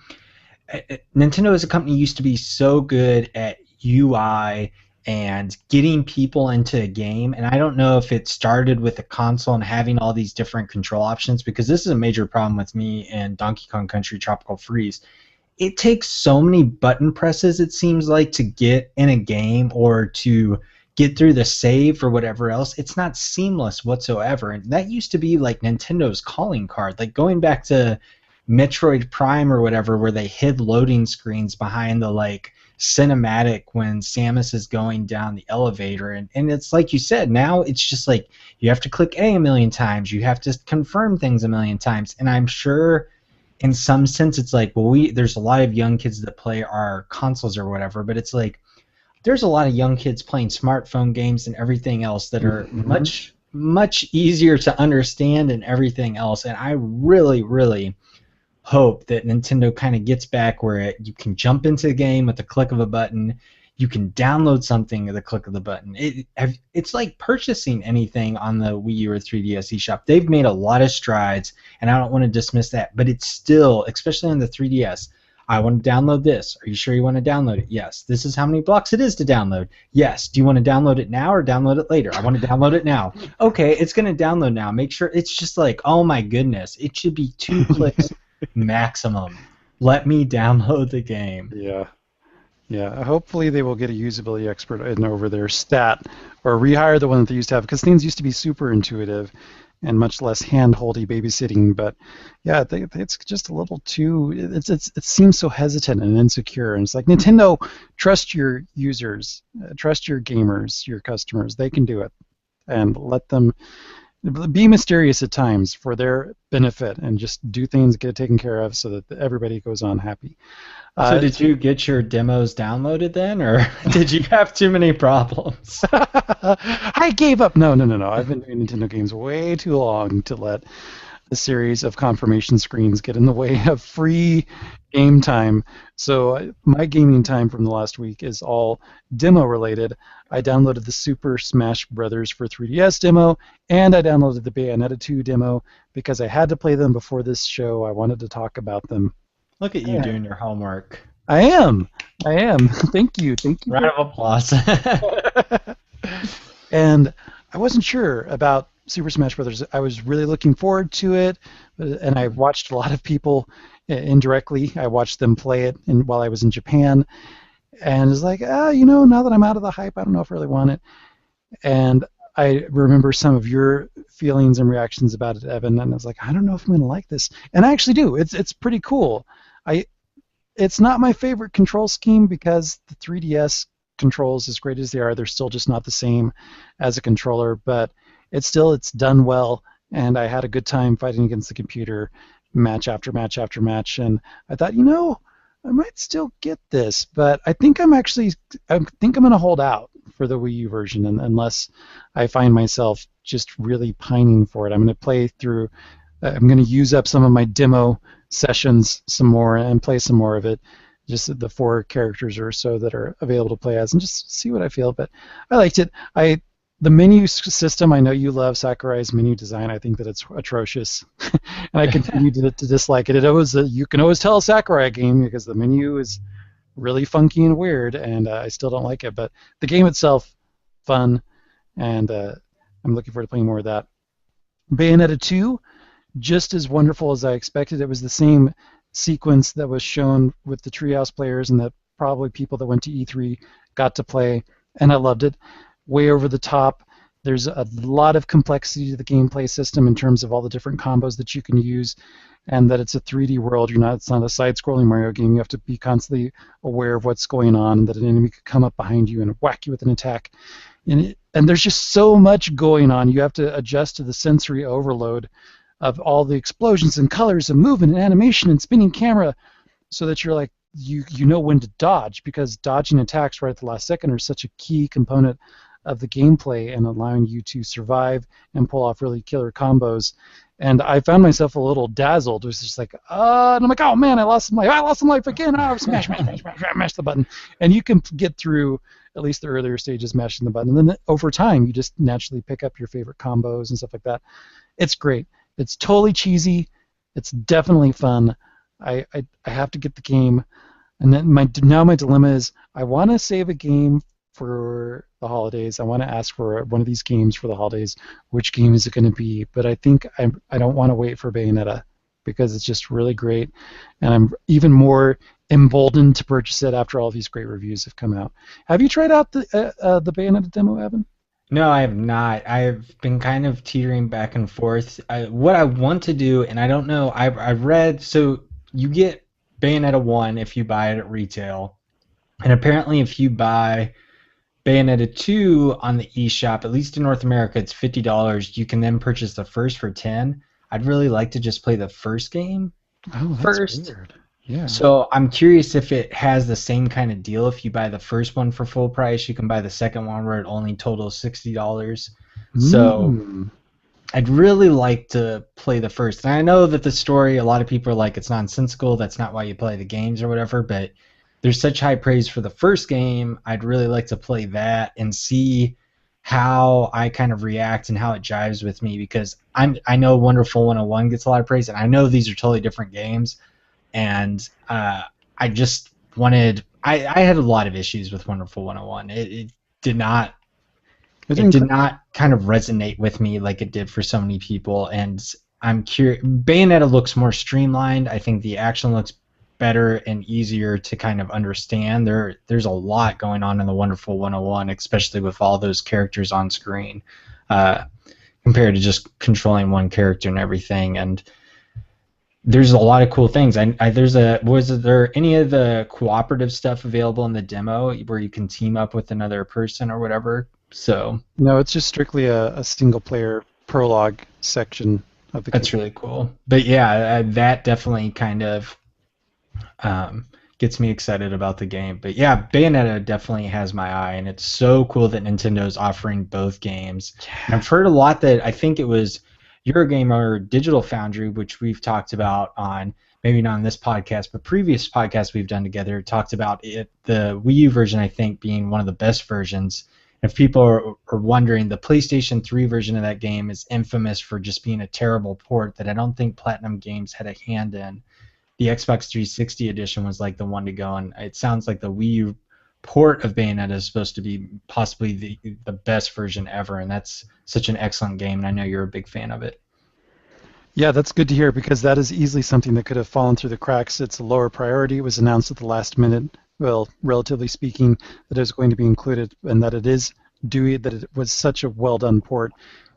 Nintendo as a company used to be so good at UI and getting people into a game, and I don't know if it started with the console and having all these different control options, because this is a major problem with me in Donkey Kong Country Tropical Freeze. It takes so many button presses, it seems like, to get in a game or to get through the save or whatever else. It's not seamless whatsoever, and that used to be like Nintendo's calling card, like going back to Metroid Prime or whatever, where they hid loading screens behind the like cinematic when Samus is going down the elevator, and it's like you said, now it's just like you have to click A million times, you have to confirm things a million times, and I'm sure in some sense it's like, well, there's a lot of young kids that play our consoles or whatever, but it's like there's a lot of young kids playing smartphone games and everything else that are much easier to understand and everything else, and I really hope that Nintendo kind of gets back where you can jump into the game with the click of a button, you can download something at the click of the button. It's like purchasing anything on the Wii U or 3DS eShop. They've made a lot of strides, and I don't want to dismiss that, but it's still, especially on the 3DS, I want to download this. Are you sure you want to download it? Yes. This is how many blocks it is to download. Yes. Do you want to download it now or download it later? I want to download it now. Okay, it's going to download now. Make sure. It's just like, oh my goodness, it should be 2 clicks maximum. Let me download the game. Yeah. Hopefully they will get a usability expert in over there. Stat, or rehire the one that they used to have, because things used to be super intuitive and much less hand-holdy babysitting. But yeah, it's just a little too. It seems so hesitant and insecure. And it's like, Nintendo, trust your users, trust your gamers, your customers. They can do it, and let them be mysterious at times for their benefit, and just do things, get it taken care of, so that everybody goes on happy. So Uh, did you get your demos downloaded then, or did you have too many problems? I gave up. No, no, no, no. I've been doing Nintendo games way too long to let a series of confirmation screens get in the way of free game time. So my gaming time from the last week is all demo related. I downloaded the Super Smash Brothers for 3DS demo, and I downloaded the Bayonetta 2 demo because I had to play them before this show. I wanted to talk about them. Look at you Yeah. doing your homework. I am. I am. Thank you. Thank you. Round of applause. And I wasn't sure about Super Smash Brothers. I was really looking forward to it, and I watched a lot of people indirectly. I watched them play it while I was in Japan, and it's like, now that I'm out of the hype, I don't know if I really want it. And I remember some of your feelings and reactions about it, Evan, and I was like, I don't know if I'm going to like this. And I actually do. It's pretty cool. It's not my favorite control scheme, because the 3DS controls, as great as they are, they're still just not the same as a controller, but it's done well, and I had a good time fighting against the computer match after match after match, and I thought, I might still get this, but I think I'm going to hold out for the Wii U version, unless I find myself just really pining for it. I'm going to use up some of my demo sessions some more and play some more of it, just the 4 characters or so that are available to play as, and just see what I feel. But I liked it. The menu system, I know you love Sakurai's menu design. I think that it's atrocious, and I continue to dislike it. You can always tell a Sakurai game because the menu is really funky and weird, and I still don't like it. But the game itself, fun, and I'm looking forward to playing more of that. Bayonetta 2, just as wonderful as I expected. It was the same sequence that was shown with the Treehouse players, and that probably people that went to E3 got to play, and I loved it. Way over the top. There's a lot of complexity to the gameplay system in terms of all the different combos that you can use, and that it's a 3D world. It's not a side-scrolling Mario game. You have to be constantly aware of what's going on, and that an enemy could come up behind you and whack you with an attack. And there's just so much going on. You have to adjust to the sensory overload of all the explosions and colors and movement and animation and spinning camera, so that you're like, you know when to dodge, because dodging attacks right at the last second are such a key component of the gameplay and allowing you to survive and pull off really killer combos. And I found myself a little dazzled. It was just like, and I'm like, oh man, I lost some life again. Oh, smash the button. And you can get through at least the earlier stages mashing the button. And then over time, you just naturally pick up your favorite combos and stuff like that. It's great. It's totally cheesy. It's definitely fun. I have to get the game. And then my dilemma is, I want to save a game for the holidays. I want to ask for one of these games for the holidays. Which game is it going to be? But I think I don't want to wait for Bayonetta, because it's just really great, and I'm even more emboldened to purchase it after all these great reviews have come out. Have you tried out the Bayonetta demo, Evan? No, I have not. I've been kind of teetering back and forth. What I want to do, and I don't know, I've read, so you get Bayonetta 1 if you buy it at retail, and apparently if you buy Bayonetta 2 on the eShop, at least in North America, it's $50. You can then purchase the first for $10. I'd really like to just play the first game first. Weird. Yeah. So I'm curious if it has the same kind of deal. If you buy the first one for full price, you can buy the second one where it only totals $60. So I'd really like to play the first. And I know that the story, a lot of people are like, it's nonsensical. That's not why you play the games or whatever. But there's such high praise for the first game. I'd really like to play that and see how I kind of react and how it jives with me, because I know Wonderful 101 gets a lot of praise, and I know these are totally different games. And I just wanted. I had a lot of issues with Wonderful 101. It did not. It did not kind of resonate with me like it did for so many people. And I'm curious. Bayonetta looks more streamlined. I think the action looks better and easier to kind of understand. There's a lot going on in the Wonderful 101, especially with all those characters on screen, uh, compared to just controlling one character and everything. And there's a lot of cool things. Was there any of the cooperative stuff available in the demo where you can team up with another person or whatever? So No, it's just strictly a single player prologue section of the game. that's really cool. But yeah, that definitely kind of um, gets me excited about the game. But yeah, Bayonetta definitely has my eye, and it's so cool that Nintendo's offering both games. And I've heard a lot that I think it was Eurogamer Digital Foundry, which we've talked about on maybe not on this podcast, but previous podcasts we've done together, talked about it, the Wii U version, I think, being one of the best versions. If people are wondering, the PlayStation 3 version of that game is infamous for just being a terrible port that I don't think Platinum Games had a hand in. The Xbox 360 edition was like the one to go, and it sounds like the Wii U port of Bayonetta is supposed to be possibly the best version ever, and that's such an excellent game, and I know you're a big fan of it. Yeah, that's good to hear because that is easily something that could have fallen through the cracks. It's a lower priority. It was announced at the last minute, well, relatively speaking, that it was going to be included and that it is due, that it was such a well done port.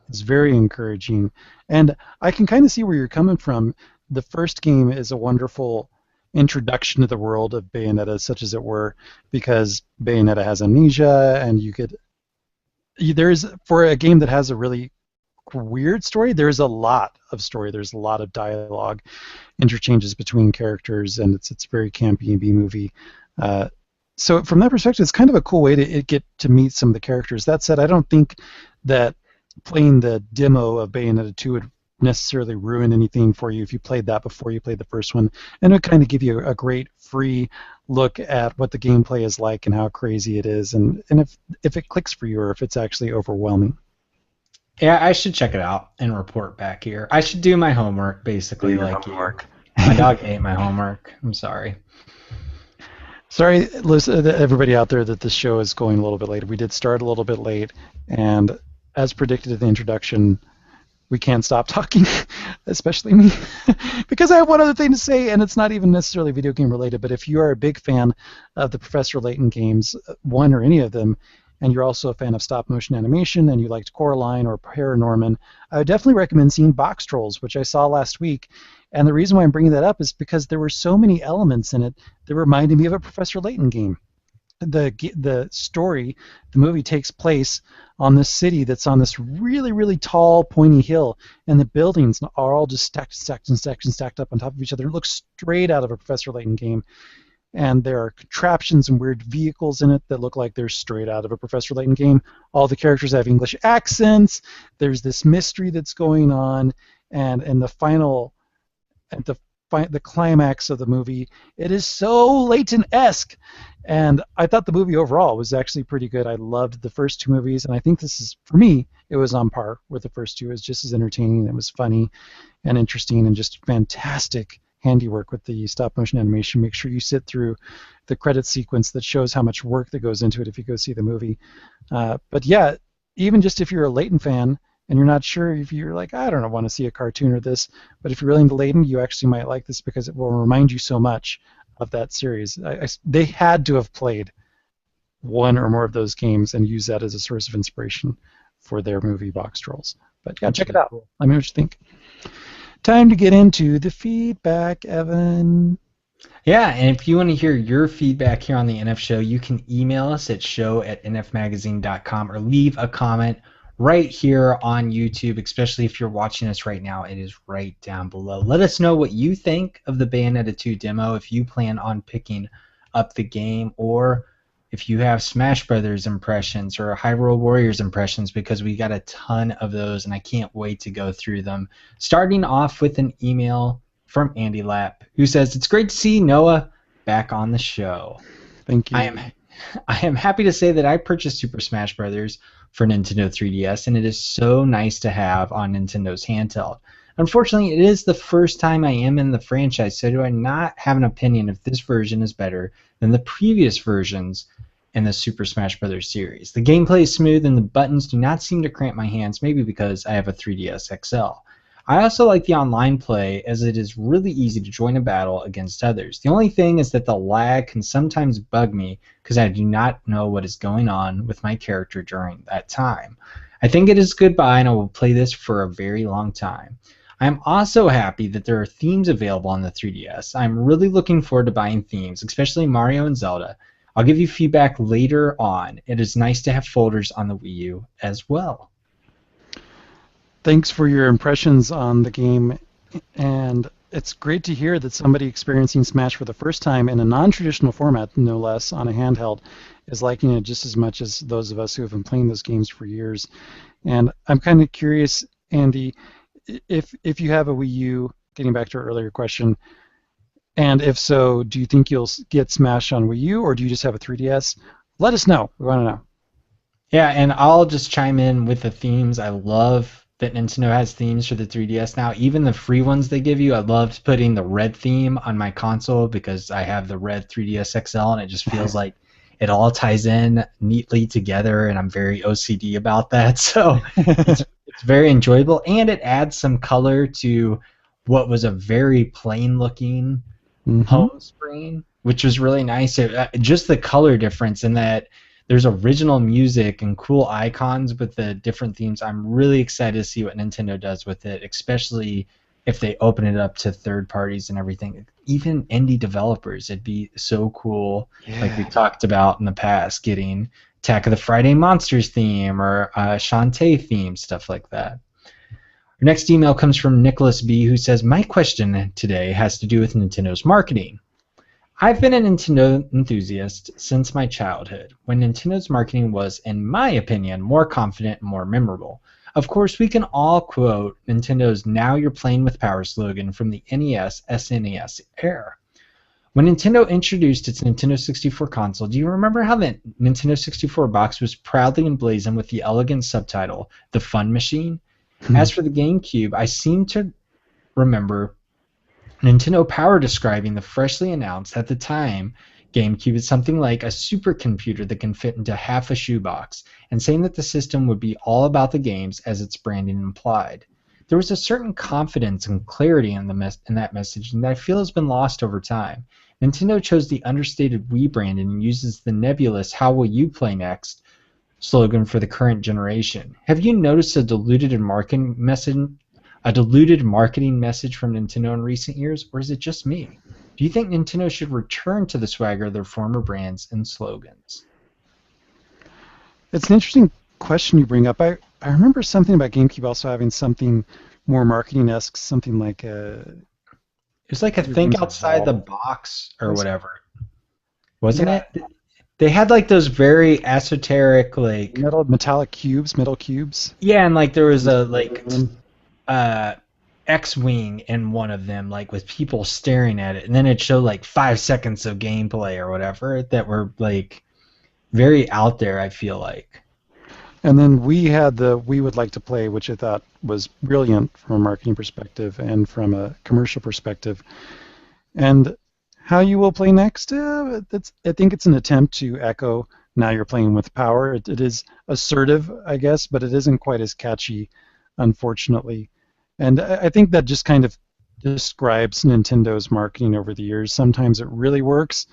It's very encouraging. And I can kind of see where you're coming from. The first game is a wonderful introduction to the world of Bayonetta, such as it were, because Bayonetta has amnesia, and there's, for a game that has a really weird story, there's a lot of story. There's a lot of dialogue, interchanges between characters, and it's very campy B movie. So from that perspective, it's kind of a cool way to get to meet some of the characters. That said, I don't think that playing the demo of Bayonetta 2 would necessarily ruin anything for you if you played that before you played the first one, and it would kind of give you a great free look at what the gameplay is like and how crazy it is, and if it clicks for you or if it's actually overwhelming. Yeah, I should check it out and report back here. I should do my homework, basically, like Homework. you. My dog ate my homework. I'm sorry. Sorry, listen, everybody out there, that this show is going a little bit late. We did start a little bit late, and as predicted in the introduction, we can't stop talking, especially me, because I have one other thing to say, and it's not even necessarily video game related, but if you are a big fan of the Professor Layton games, one or any of them, and you're also a fan of stop motion animation and you liked Coraline or Paranorman, I would definitely recommend seeing Box Trolls, which I saw last week. And the reason why I'm bringing that up is because there were so many elements in it that reminded me of a Professor Layton game. The story, the movie takes place on this city that's on this really, really tall, pointy hill, and the buildings are all just stacked up on top of each other. It looks straight out of a Professor Layton game. And there are contraptions and weird vehicles in it that look like they're straight out of a Professor Layton game. All the characters have English accents. There's this mystery that's going on, and the climax of the movie, it is so Layton-esque. And I thought the movie overall was actually pretty good. I loved the first two movies, and I think this is, for me, it was on par with the first two. It was just as entertaining. It was funny and interesting and just fantastic handiwork with the stop motion animation. Make sure you sit through the credit sequence that shows how much work that goes into it if you go see the movie. But yeah, even just if you're a Layton fan and you're not sure, if you're like, I don't know, want to see a cartoon or this, but if you're really into Layton, you actually might like this because it will remind you so much of that series. They had to have played one or more of those games and use that as a source of inspiration for their movie Box Trolls. But yeah, check it out. Let me know what you think. Time to get into the feedback, Evan. Yeah, and if you want to hear your feedback here on the NF Show, you can email us at show@nfmagazine.com or leave a comment right here on YouTube, especially if you're watching us right now. It is right down below. Let us know what you think of the Bayonetta 2 demo, if you plan on picking up the game, or if you have Smash Brothers impressions or Hyrule Warriors impressions, because we got a ton of those and I can't wait to go through them. Starting off with an email from Andy Lapp, who says, "It's great to see Noah back on the show. Thank you. I am happy to say that I purchased Super Smash Brothers for Nintendo 3DS, and it is so nice to have on Nintendo's handheld. Unfortunately, it is the first time I am in the franchise, so do I not have an opinion if this version is better than the previous versions in the Super Smash Bros. Series. The gameplay is smooth and the buttons do not seem to cramp my hands, maybe because I have a 3DS XL. I also like the online play as it is really easy to join a battle against others. The only thing is that the lag can sometimes bug me because I do not know what is going on with my character during that time. I think it is goodbye and I will play this for a very long time. I am also happy that there are themes available on the 3DS. I'm really looking forward to buying themes, especially Mario and Zelda. I'll give you feedback later on. It is nice to have folders on the Wii U as well. Thanks for your impressions on the game, and it's great to hear that somebody experiencing Smash for the first time in a non-traditional format, no less, on a handheld, is liking it just as much as those of us who have been playing those games for years. And I'm kind of curious, Andy, if you have a Wii U, getting back to our earlier question, and if so, do you think you'll get Smash on Wii U, or do you just have a 3DS? Let us know. We want to know. Yeah, and I'll just chime in with the themes. I love that Nintendo has themes for the 3DS now. Even the free ones they give you, I loved putting the red theme on my console because I have the red 3DS XL and it just feels like it all ties in neatly together, and I'm very OCD about that. So it's very enjoyable, and it adds some color to what was a very plain looking Mm-hmm. home screen, which was really nice. Just the color difference in that there's original music and cool icons with the different themes. I'm really excited to see what Nintendo does with it, especially if they open it up to third parties and everything. Even indie developers, it'd be so cool, like we talked about in the past, getting Attack of the Friday Monsters theme or Shantae theme, stuff like that. Our next email comes from Nicholas B, who says, my question today has to do with Nintendo's marketing. I've been a Nintendo enthusiast since my childhood, when Nintendo's marketing was, in my opinion, more confident and more memorable. Of course, we can all quote Nintendo's Now You're Playing with Power slogan from the NES, SNES era. When Nintendo introduced its Nintendo 64 console, do you remember how the Nintendo 64 box was proudly emblazoned with the elegant subtitle, The Fun Machine? As for the GameCube, I seem to remember Nintendo Power describing the freshly announced at the time GameCube as something like a supercomputer that can fit into half a shoebox, and saying that the system would be all about the games as its branding implied. There was a certain confidence and clarity in that message that I feel has been lost over time. Nintendo chose the understated Wii branding and uses the nebulous "How will you play next?" slogan for the current generation. Have you noticed a diluted marketing message from Nintendo in recent years, or is it just me? Do you think Nintendo should return to the swagger of their former brands and slogans? It's an interesting question you bring up. I remember something about GameCube also having something more marketing-esque, something like It was like a Your think games outside the evolve. box or whatever, wasn't Yeah, it? They had like those very esoteric, like, metallic cubes, metal cubes. yeah, and like there was Things a to move like in. uh X-wing in one of them, like with people staring at it, and then it showed like 5 seconds of gameplay or whatever that were like very out there, I feel like. And then we had the We Would Like to Play, which I thought was brilliant from a marketing perspective and from a commercial perspective. And How You Will Play Next, I think it's an attempt to echo Now You're Playing with Power. It is assertive, I guess, but it isn't quite as catchy, unfortunately. And I think that just kind of describes Nintendo's marketing over the years. Sometimes it really works,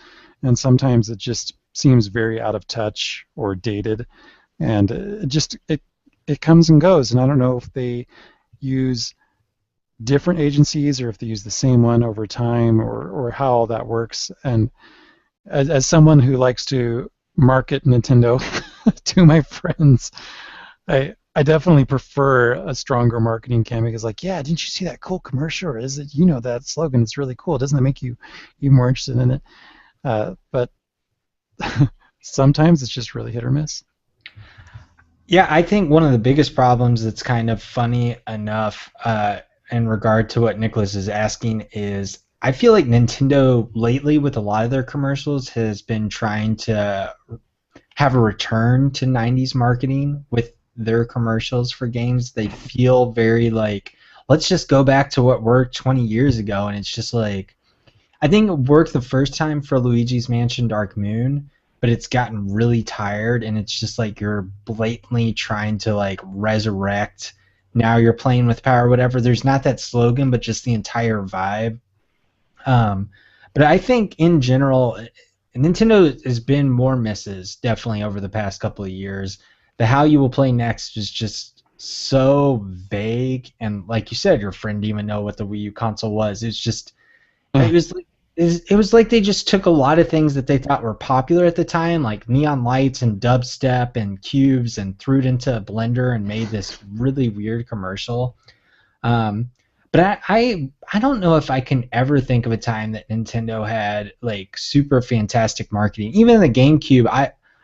and sometimes it just seems very out of touch or dated. And it comes and goes. And I don't know if they use different agencies or if they use the same one over time, or how all that works. And as someone who likes to market Nintendo to my friends, I definitely prefer a stronger marketing campaign because, like, yeah, didn't you see that cool commercial? Or is it, that slogan? It's really cool. Doesn't that make you even more interested in it? But sometimes it's just really hit or miss. Yeah, I think one of the biggest problems that's kind of funny enough in regard to what Nicholas is asking is I feel like Nintendo lately with a lot of their commercials has been trying to have a return to 90s marketing with their commercials for games. They feel very like, let's just go back to what worked 20 years ago. And it's just like, I think it worked the first time for Luigi's Mansion Dark Moon, but it's gotten really tired, and it's just like you're blatantly trying to like resurrect now you're playing with power, whatever. There's not that slogan, but just the entire vibe. Um, but I think in general, Nintendo has been more misses definitely over the past couple of years. The how you will play next is just so vague, and like you said, your friend didn't even know what the Wii U console was. It's just Eh, it was like it was like they just took a lot of things that they thought were popular at the time, like neon lights and dubstep and cubes, and threw it into a blender and made this really weird commercial. Um, but I don't know if I can ever think of a time that Nintendo had like super fantastic marketing. Even the GameCube,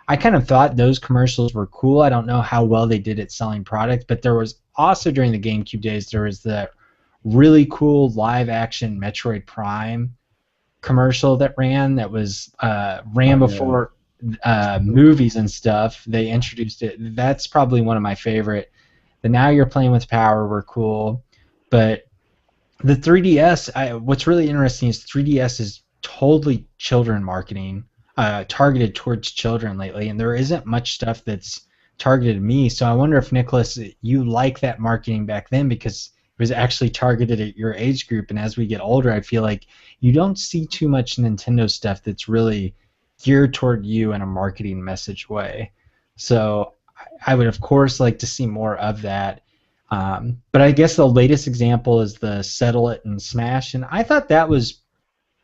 I kind of thought those commercials were cool. I don't know how well they did at selling product, but there was also during the GameCube days there was the really cool live action Metroid Prime commercial that ran oh yeah. before movies and stuff. They introduced it. That's probably one of my favorite. The Now You're Playing with Power were cool, but the 3DS. What's really interesting is 3DS is totally children marketing, targeted towards children lately, and there isn't much stuff that's targeted to me. So I wonder if Nicholas, you like that marketing back then because it was actually targeted at your age group. And as we get older, I feel like you don't see too much Nintendo stuff that's really geared toward you in a marketing message way. So I would of course like to see more of that. But I guess the latest example is the Settle It and Smash, and I thought that was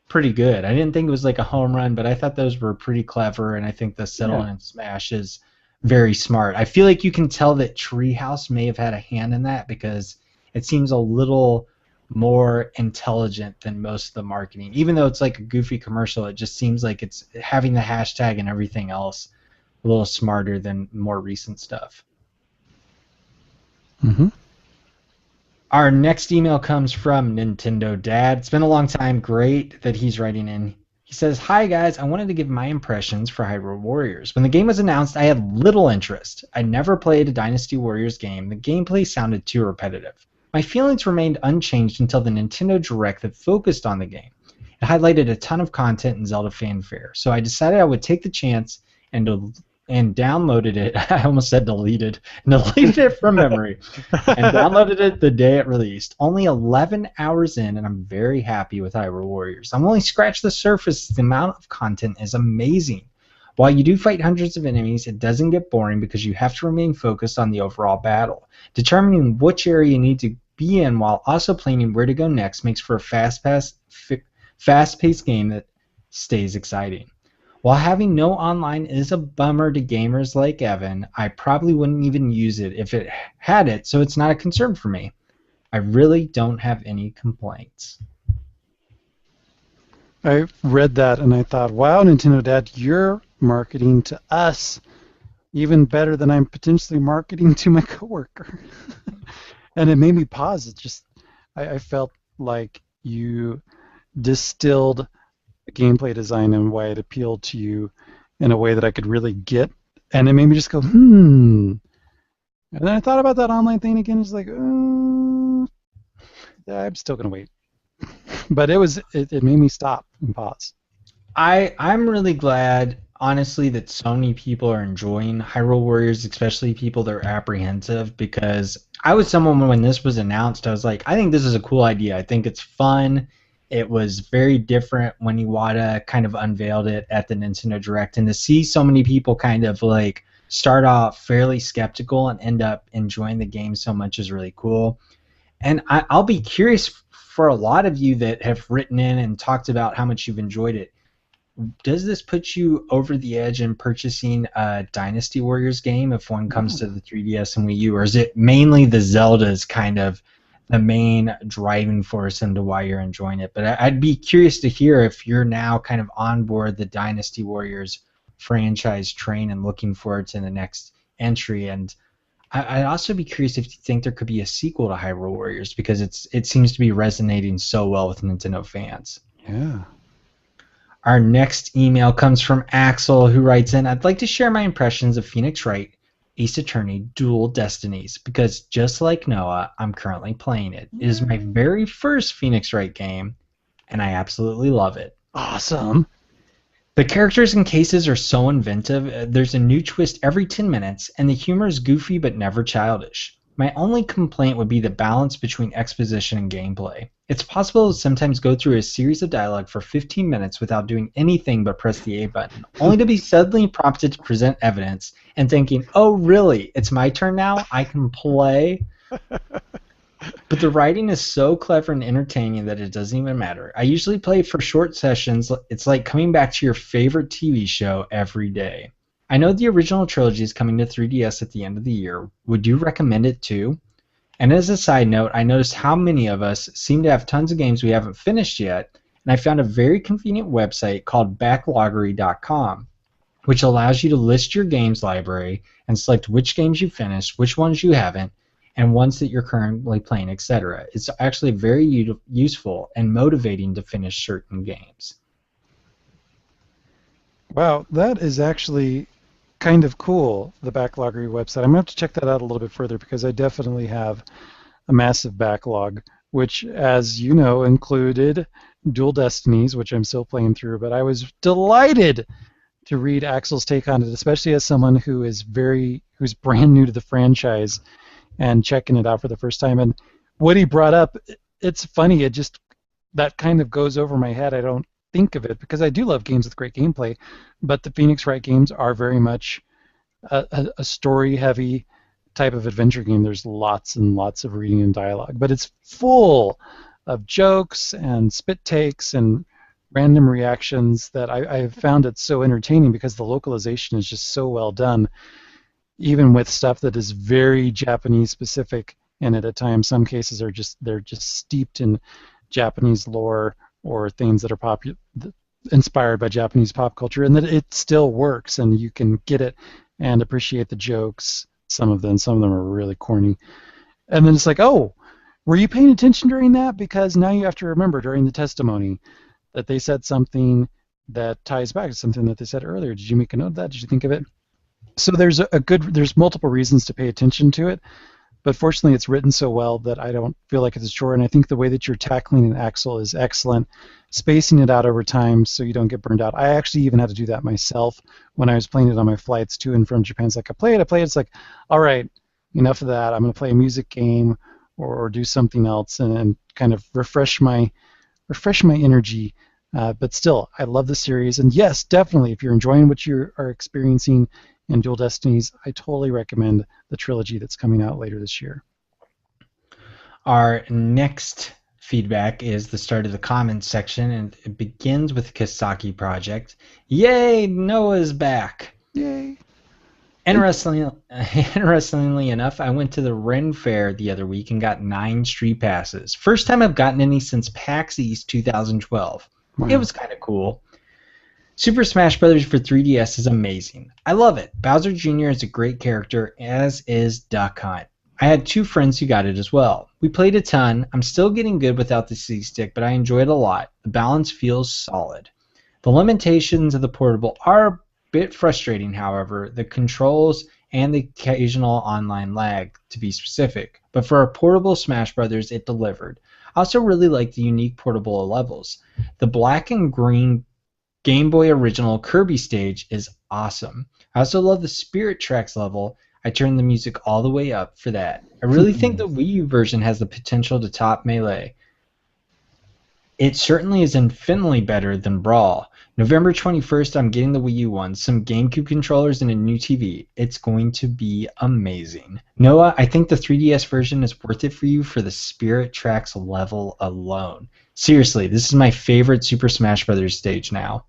pretty good. I didn't think it was like a home run, but I thought those were pretty clever, and I think the Settle Yeah. It and Smash is very smart. I feel like you can tell that Treehouse may have had a hand in that because it seems a little more intelligent than most of the marketing. Even though it's like a goofy commercial, it just seems like it's having the hashtag and everything else a little smarter than more recent stuff. Hmm. Our next email comes from Nintendo Dad. It's been a long time. Great that he's writing in. He says, "Hi guys, I wanted to give my impressions for Hyrule Warriors. When the game was announced, I had little interest. I never played a Dynasty Warriors game. The gameplay sounded too repetitive. My feelings remained unchanged until the Nintendo Direct that focused on the game. It highlighted a ton of content and Zelda fanfare, so I decided I would take the chance and downloaded it. I almost said deleted it from memory and downloaded it the day it released. Only 11 hours in, and I'm very happy with Hyrule Warriors. I'm only scratched the surface. The amount of content is amazing. While you do fight hundreds of enemies, it doesn't get boring because you have to remain focused on the overall battle. Determining which area you need to be in while also planning where to go next makes for a fast-paced game that stays exciting. While having no online is a bummer to gamers like Evan, I probably wouldn't even use it if it had it, so it's not a concern for me. I really don't have any complaints." I read that and I thought, wow, Nintendo Dad, you're marketing to us even better than I'm potentially marketing to my coworker. And it made me pause. It just, I felt like you distilled the gameplay design and why it appealed to you in a way that I could really get. And it made me just go, hmm. And then I thought about that online thing again. It's like, yeah, I'm still going to wait. But it made me stop and pause. I'm really glad, honestly, that so many people are enjoying Hyrule Warriors, especially people that are apprehensive, because I was someone when this was announced, I was like, I think this is a cool idea. I think it's fun. It was very different when Iwata kind of unveiled it at the Nintendo Direct, and to see so many people kind of like start off fairly skeptical and end up enjoying the game so much is really cool. And I'll be curious for a lot of you that have written in and talked about how much you've enjoyed it. Does this put you over the edge in purchasing a Dynasty Warriors game if one comes to the 3DS and Wii U, or is it mainly the Zeldas kind of the main driving force into why you're enjoying it? But I'd be curious to hear if you're now kind of on board the Dynasty Warriors franchise train and looking forward to the next entry. And I'd also be curious if you think there could be a sequel to Hyrule Warriors because it seems to be resonating so well with Nintendo fans. Yeah. Our next email comes from Axel, who writes in, "I'd like to share my impressions of Phoenix Wright Ace Attorney Dual Destinies because just like Noah, I'm currently playing it. It is my very first Phoenix Wright game, and I absolutely love it. Awesome. The characters and cases are so inventive. There's a new twist every 10 minutes, and the humor is goofy but never childish. My only complaint would be the balance between exposition and gameplay. It's possible to sometimes go through a series of dialogue for 15 minutes without doing anything but press the A button, only to be suddenly prompted to present evidence and thinking, oh really, it's my turn now? I can play? But the writing is so clever and entertaining that it doesn't even matter. I usually play for short sessions. It's like coming back to your favorite TV show every day. I know the original trilogy is coming to 3DS at the end of the year. Would you recommend it too? And as a side note, I noticed how many of us seem to have tons of games we haven't finished yet, and I found a very convenient website called backloggery.com, which allows you to list your games library and select which games you finished, which ones you haven't, and ones that you're currently playing, etc. It's actually very useful and motivating to finish certain games. Wow, that is actually kind of cool, the Backloggery website. I'm going to have to check that out a little bit further because I definitely have a massive backlog, which, as you know, included Dual Destinies, which I'm still playing through, but I was delighted to read Axel's take on it, especially as someone who's brand new to the franchise and checking it out for the first time. And what he brought up, it's funny, that kind of goes over my head. I don't think of it because I do love games with great gameplay, but the Phoenix Wright games are very much a story-heavy type of adventure game. There's lots and lots of reading and dialogue, but it's full of jokes and spit takes and random reactions that I found it so entertaining because the localization is just so well done, even with stuff that is very Japanese specific in it at times. Some cases they're just steeped in Japanese lore or things that are inspired by Japanese pop culture, and that it still works and you can get it and appreciate the jokes. Some of them are really corny. And then it's like, oh, were you paying attention during that? Because now you have to remember during the testimony that they said something that ties back to something that they said earlier. Did you make a note of that? Did you think of it? So there's multiple reasons to pay attention to it, but fortunately it's written so well that I don't feel like it's a chore, and I think the way that you're tackling an Axel is excellent, spacing it out over time so you don't get burned out. I actually even had to do that myself when I was playing it on my flights to and from Japan. It's like I play it, it's like, all right, enough of that. I'm going to play a music game or do something else and kind of refresh my energy. But still, I love the series, and yes, definitely, if you're enjoying what you are experiencing in Dual Destinies, I totally recommend the trilogy that's coming out later this year. Our next feedback is the start of the comments section, and it begins with Kisaki Project. Yay, Noah's back! Yay! Interestingly enough, I went to the Ren Fair the other week and got 9 street passes. First time I've gotten any since PAX East 2012. Wow. It was kind of cool. Super Smash Bros. For 3DS is amazing. I love it. Bowser Jr. is a great character, as is Duck Hunt. I had 2 friends who got it as well. We played a ton. I'm still getting good without the C-Stick, but I enjoy it a lot. The balance feels solid. The limitations of the portable are a bit frustrating, however, the controls and the occasional online lag, to be specific. But for a portable Smash Bros., it delivered. I also really like the unique portable levels. The black and green Game Boy Original Kirby stage is awesome. I also love the Spirit Tracks level. I turned the music all the way up for that. I really think the Wii U version has the potential to top Melee. It certainly is infinitely better than Brawl. November 21st, I'm getting the Wii U one, some GameCube controllers, and a new TV. It's going to be amazing. Noah, I think the 3DS version is worth it for you for the Spirit Tracks level alone. Seriously, this is my favorite Super Smash Bros. Stage now.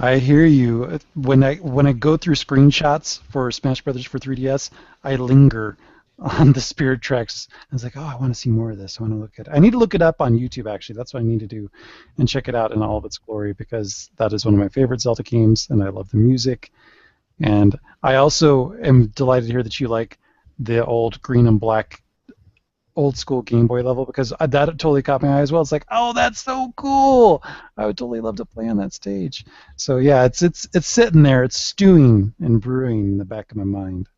I hear you. When I go through screenshots for Smash Brothers for 3DS, I linger on the Spirit Tracks. I was like, oh, I want to see more of this. I need to look it up on YouTube, actually. That's what I need to do, and check it out in all of its glory, because that is one of my favorite Zelda games, and I love the music. And I also am delighted to hear that you like the old green and black old school Game Boy level, because that totally caught my eye as well. It's like, oh, that's so cool! I would totally love to play on that stage. So yeah, it's sitting there, it's stewing and brewing in the back of my mind.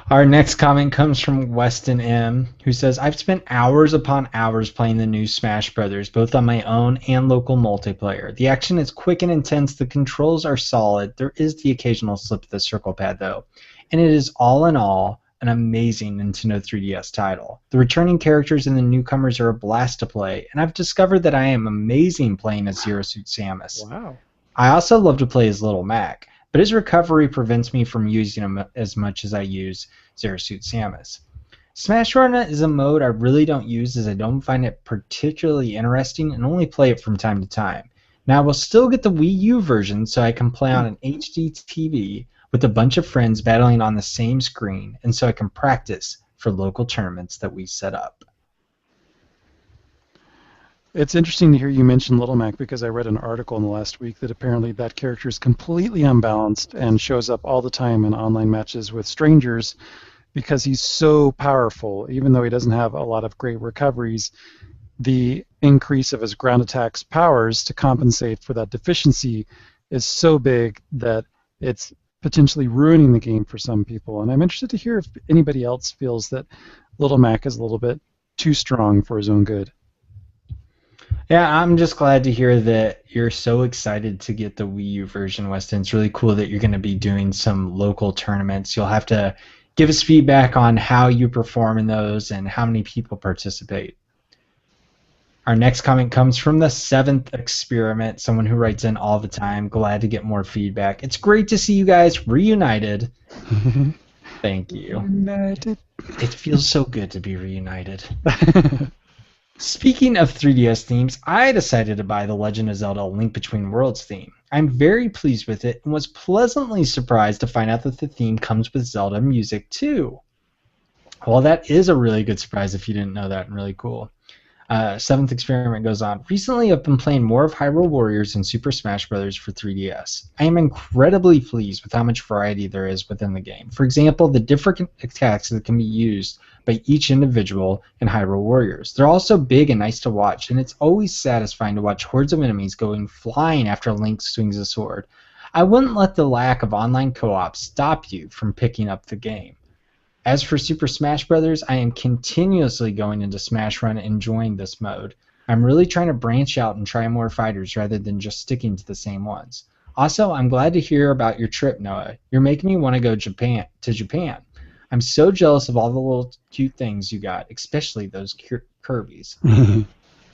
Our next comment comes from Weston M., who says, I've spent hours upon hours playing the new Smash Brothers, both on my own and local multiplayer. The action is quick and intense, the controls are solid. There is the occasional slip of the circle pad, though. and it is all in all an amazing Nintendo 3DS title. The returning characters and the newcomers are a blast to play, and I've discovered that I am amazing playing as Zero Suit Samus. Wow. I also love to play as Little Mac, but his recovery prevents me from using him as much as I use Zero Suit Samus. Smash Run is a mode I really don't use as I don't find it particularly interesting and only play it from time to time. Now I will still get the Wii U version so I can play on an HD TV with a bunch of friends battling on the same screen, and so I can practice for local tournaments that we set up. It's interesting to hear you mention Little Mac because I read an article in the last week that apparently that character is completely unbalanced and shows up all the time in online matches with strangers because he's so powerful. Even though he doesn't have a lot of great recoveries, the increase of his ground attack's powers to compensate for that deficiency is so big that it's potentially ruining the game for some people. And I'm interested to hear if anybody else feels that Little Mac is a little bit too strong for his own good. Yeah, I'm just glad to hear that you're so excited to get the Wii U version, Weston. It's really cool that you're going to be doing some local tournaments. You'll have to give us feedback on how you perform in those and how many people participate. Our next comment comes from the Seventh Experiment, someone who writes in all the time. Glad to get more feedback. It's great to see you guys reunited. Thank you. United. It feels so good to be reunited. Speaking of 3DS themes, I decided to buy the Legend of Zelda: Link Between Worlds theme. I'm very pleased with it and was pleasantly surprised to find out that the theme comes with Zelda music too. Well, that is a really good surprise if you didn't know that, and really cool. Seventh Experiment goes on. Recently, I've been playing more of Hyrule Warriors and Super Smash Bros. For 3DS. I am incredibly pleased with how much variety there is within the game. For example, the different attacks that can be used by each individual in Hyrule Warriors. They're also big and nice to watch, and it's always satisfying to watch hordes of enemies going flying after Link swings a sword. I wouldn't let the lack of online co-op stop you from picking up the game. As for Super Smash Bros., I am continuously going into Smash Run and enjoying this mode. I'm really trying to branch out and try more fighters rather than just sticking to the same ones. Also, I'm glad to hear about your trip, Noah. You're making me want to go to Japan. I'm so jealous of all the little cute things you got, especially those Kirby's.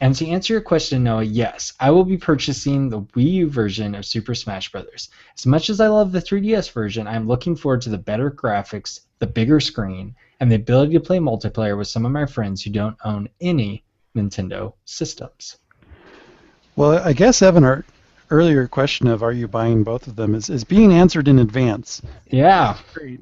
And to answer your question, Noah, yes, I will be purchasing the Wii U version of Super Smash Bros. As much as I love the 3DS version, I'm looking forward to the better graphics, the bigger screen, and the ability to play multiplayer with some of my friends who don't own any Nintendo systems. Well, I guess, Evan, our earlier question of are you buying both of them is being answered in advance. Yeah. Great.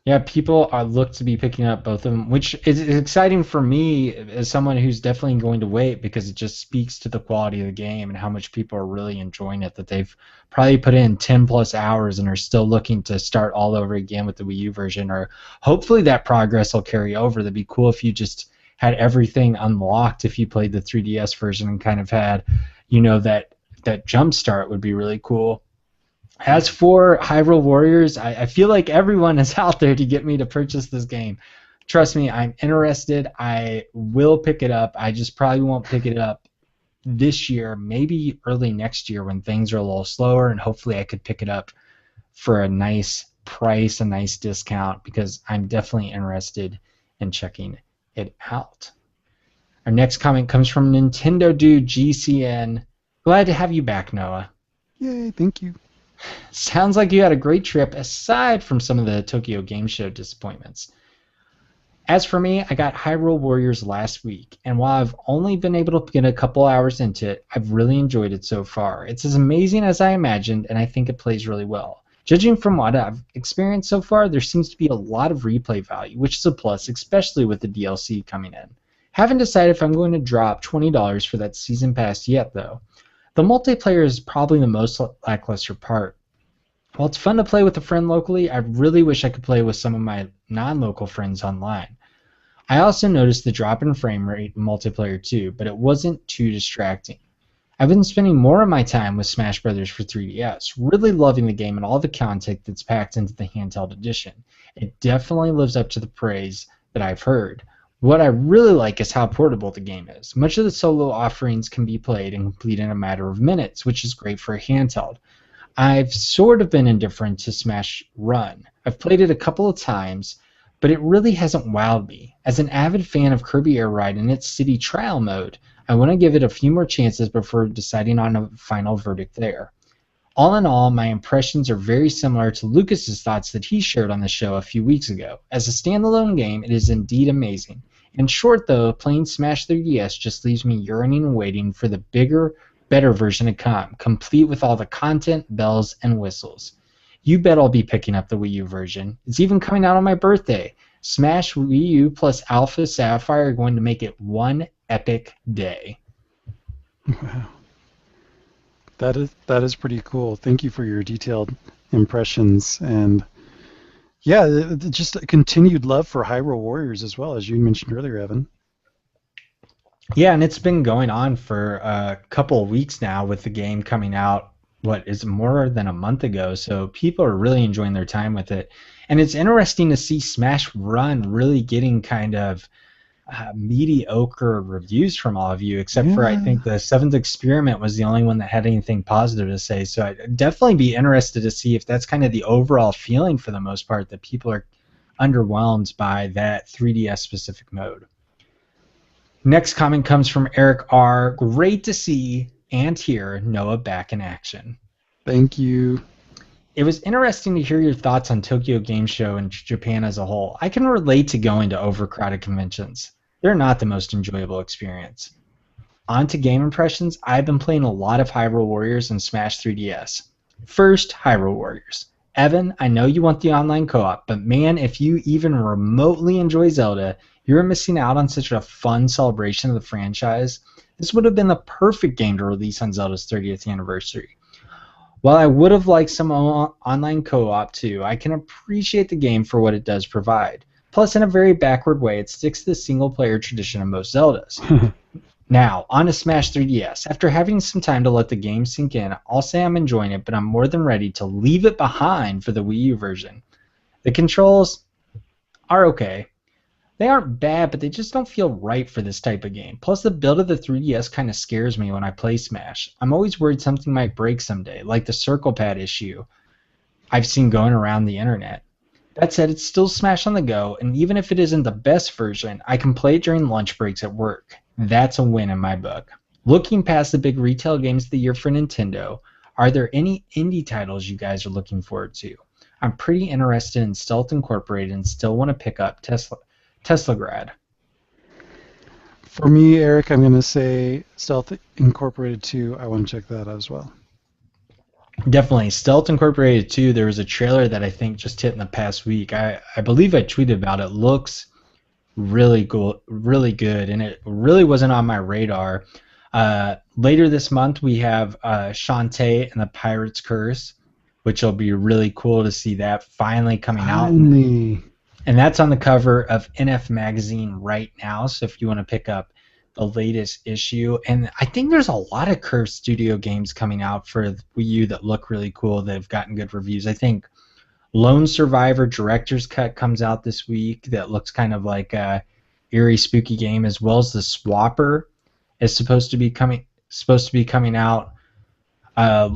Yeah, people look to be picking up both of them, which is exciting for me as someone who's definitely going to wait because it just speaks to the quality of the game and how much people are really enjoying it, that they've probably put in 10 plus hours and are still looking to start all over again with the Wii U version, or hopefully that progress will carry over. That'd be cool if you just had everything unlocked if you played the 3DS version and kind of had, that jump start would be really cool. As for Hyrule Warriors, I feel like everyone is out there to get me to purchase this game. Trust me, I'm interested. I will pick it up. I just probably won't pick it up this year, maybe early next year when things are a little slower, and hopefully I could pick it up for a nice price, a nice discount, because I'm definitely interested in checking it out. Our next comment comes from Nintendo Dude GCN. Glad to have you back, Noah. Yay, thank you. Sounds like you had a great trip aside from some of the Tokyo Game Show disappointments. As for me, I got Hyrule Warriors last week, and while I've only been able to get a couple hours into it, I've really enjoyed it so far. It's as amazing as I imagined, and I think it plays really well. Judging from what I've experienced so far, there seems to be a lot of replay value, which is a plus, especially with the DLC coming in. Haven't decided if I'm going to drop $20 for that season pass yet, though. The multiplayer is probably the most lackluster part. While it's fun to play with a friend locally, I really wish I could play with some of my non-local friends online. I also noticed the drop in frame rate in multiplayer too, but it wasn't too distracting. I've been spending more of my time with Smash Bros. For 3DS, really loving the game and all the content that's packed into the handheld edition. It definitely lives up to the praise that I've heard. What I really like is how portable the game is. Much of the solo offerings can be played and complete in a matter of minutes, which is great for a handheld. I've sort of been indifferent to Smash Run. I've played it a couple of times, but it really hasn't wowed me. As an avid fan of Kirby Air Ride and its city trial mode, I want to give it a few more chances before deciding on a final verdict there. All in all, my impressions are very similar to Lucas's thoughts that he shared on the show a few weeks ago. As a standalone game, it is indeed amazing. In short, though, playing Smash 3DS just leaves me yearning and waiting for the bigger, better version to come, complete with all the content, bells, and whistles. You bet I'll be picking up the Wii U version. It's even coming out on my birthday. Smash Wii U plus Alpha Sapphire are going to make it one epic day. Wow. That is pretty cool. Thank you for your detailed impressions, and yeah, just a continued love for Hyrule Warriors as well, as you mentioned earlier, Evan. Yeah, and it's been going on for a couple of weeks now with the game coming out, what is more than a month ago. So people are really enjoying their time with it. And it's interesting to see Smash Run really getting kind of mediocre reviews from all of you, except for I Yeah. think the Seventh Experiment was the only one that had anything positive to say. So I'd definitely be interested to see if that's kind of the overall feeling for the most part, that people are underwhelmed by that 3DS specific mode. Next comment comes from Eric R. Great to see and hear Noah back in action. Thank you. It was interesting to hear your thoughts on Tokyo Game Show and Japan as a whole. I can relate to going to overcrowded conventions. They're not the most enjoyable experience. On to game impressions, I've been playing a lot of Hyrule Warriors and Smash 3DS. First, Hyrule Warriors. Evan, I know you want the online co-op, but man, if you even remotely enjoy Zelda, you're missing out on such a fun celebration of the franchise. This would have been the perfect game to release on Zelda's 30th anniversary. While I would have liked some online co-op too, I can appreciate the game for what it does provide. Plus, in a very backward way, it sticks to the single-player tradition of most Zeldas. Now, on to Smash 3DS. After having some time to let the game sink in, I'll say I'm enjoying it, but I'm more than ready to leave it behind for the Wii U version. The controls are okay. They aren't bad, but they just don't feel right for this type of game. Plus, the build of the 3DS kind of scares me when I play Smash. I'm always worried something might break someday, like the circle pad issue I've seen going around the internet. That said, it's still Smash on the go, and even if it isn't the best version, I can play it during lunch breaks at work. That's a win in my book. Looking past the big retail games of the year for Nintendo, are there any indie titles you guys are looking forward to? I'm pretty interested in Stealth Incorporated and still want to pick up Teslagrad. For me, Eric, I'm going to say Stealth Incorporated 2. I want to check that out as well. Definitely. Stealth Incorporated 2, there was a trailer that I think just hit in the past week. I believe I tweeted about it. Looks really cool, really good, and it really wasn't on my radar. Later this month, we have Shantae and the Pirate's Curse, which will be really cool to see that finally coming out. Finally. And that's on the cover of NF Magazine right now, so if you want to pick up the latest issue. And I think there's a lot of Curve Studio games coming out for Wii U that look really cool, that have gotten good reviews. I think Lone Survivor Director's Cut comes out this week that looks kind of like a eerie, spooky game, as well as the Swapper is supposed to be coming out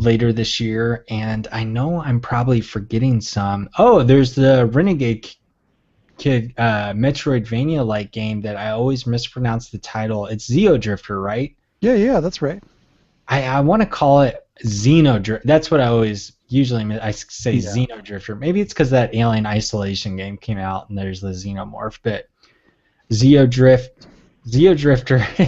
later this year. And I know I'm probably forgetting some. Oh, there's the Renegade Kid Metroidvania-like game that I always mispronounce the title. It's Xeodrifter, right? Yeah, that's right. I want to call it Xenodrift. That's what I always usually I say, Yeah. Xenodrifter. Maybe it's because that Alien Isolation game came out and there's the Xenomorph, but Xeodrifter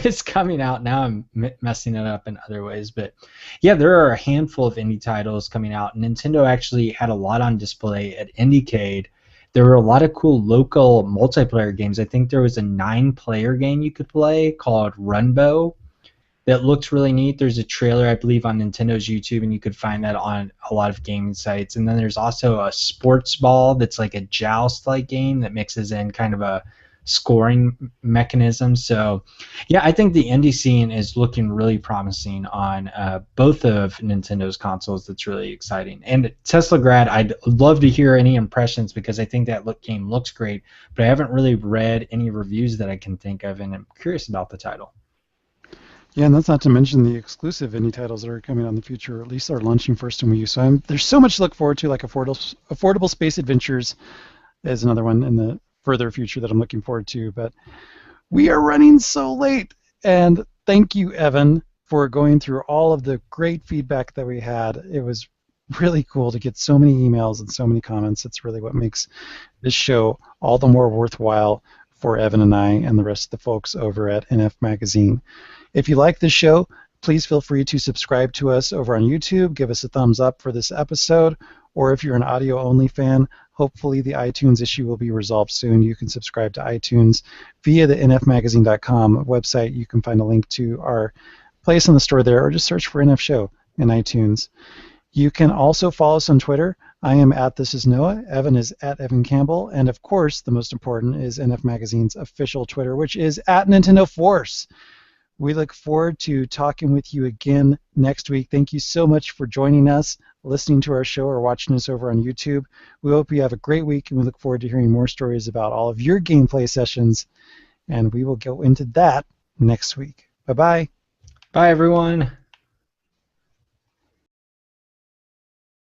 is coming out now. I'm messing it up in other ways, but yeah, there are a handful of indie titles coming out. Nintendo actually had a lot on display at IndieCade. There were a lot of cool local multiplayer games. I think there was a 9-player game you could play called Runbow that looks really neat. There's a trailer, I believe, on Nintendo's YouTube, and you could find that on a lot of gaming sites. And then there's also a sports ball that's like a joust-like game that mixes in kind of a scoring mechanism. So, yeah, I think the indie scene is looking really promising on both of Nintendo's consoles. That's really exciting. And Teslagrad, I'd love to hear any impressions because I think that game looks great, but I haven't really read any reviews that I can think of, and I'm curious about the title. Yeah, and that's not to mention the exclusive indie titles that are coming out in the future, or at least are launching first in Wii U. So there's so much to look forward to, like affordable space adventures is another one in the further future that I'm looking forward to. But we are running so late, and thank you, Evan, for going through all of the great feedback that we had. It was really cool to get so many emails and so many comments. It's really what makes this show all the more worthwhile for Evan and I and the rest of the folks over at NF Magazine. If you like this show, please feel free to subscribe to us over on YouTube. Give us a thumbs up for this episode. Or if you're an audio only fan, hopefully the iTunes issue will be resolved soon. You can subscribe to iTunes via the nfmagazine.com website. You can find a link to our place in the store there, or just search for NF Show in iTunes. You can also follow us on Twitter. I am at This Is Noah. Evan is at Evan Campbell. And of course, the most important is NF Magazine's official Twitter, which is at Nintendo Force. We look forward to talking with you again next week. Thank you so much for joining us, listening to our show, or watching us over on YouTube. We hope you have a great week, and we look forward to hearing more stories about all of your gameplay sessions. And we will go into that next week. Bye-bye. Bye, everyone.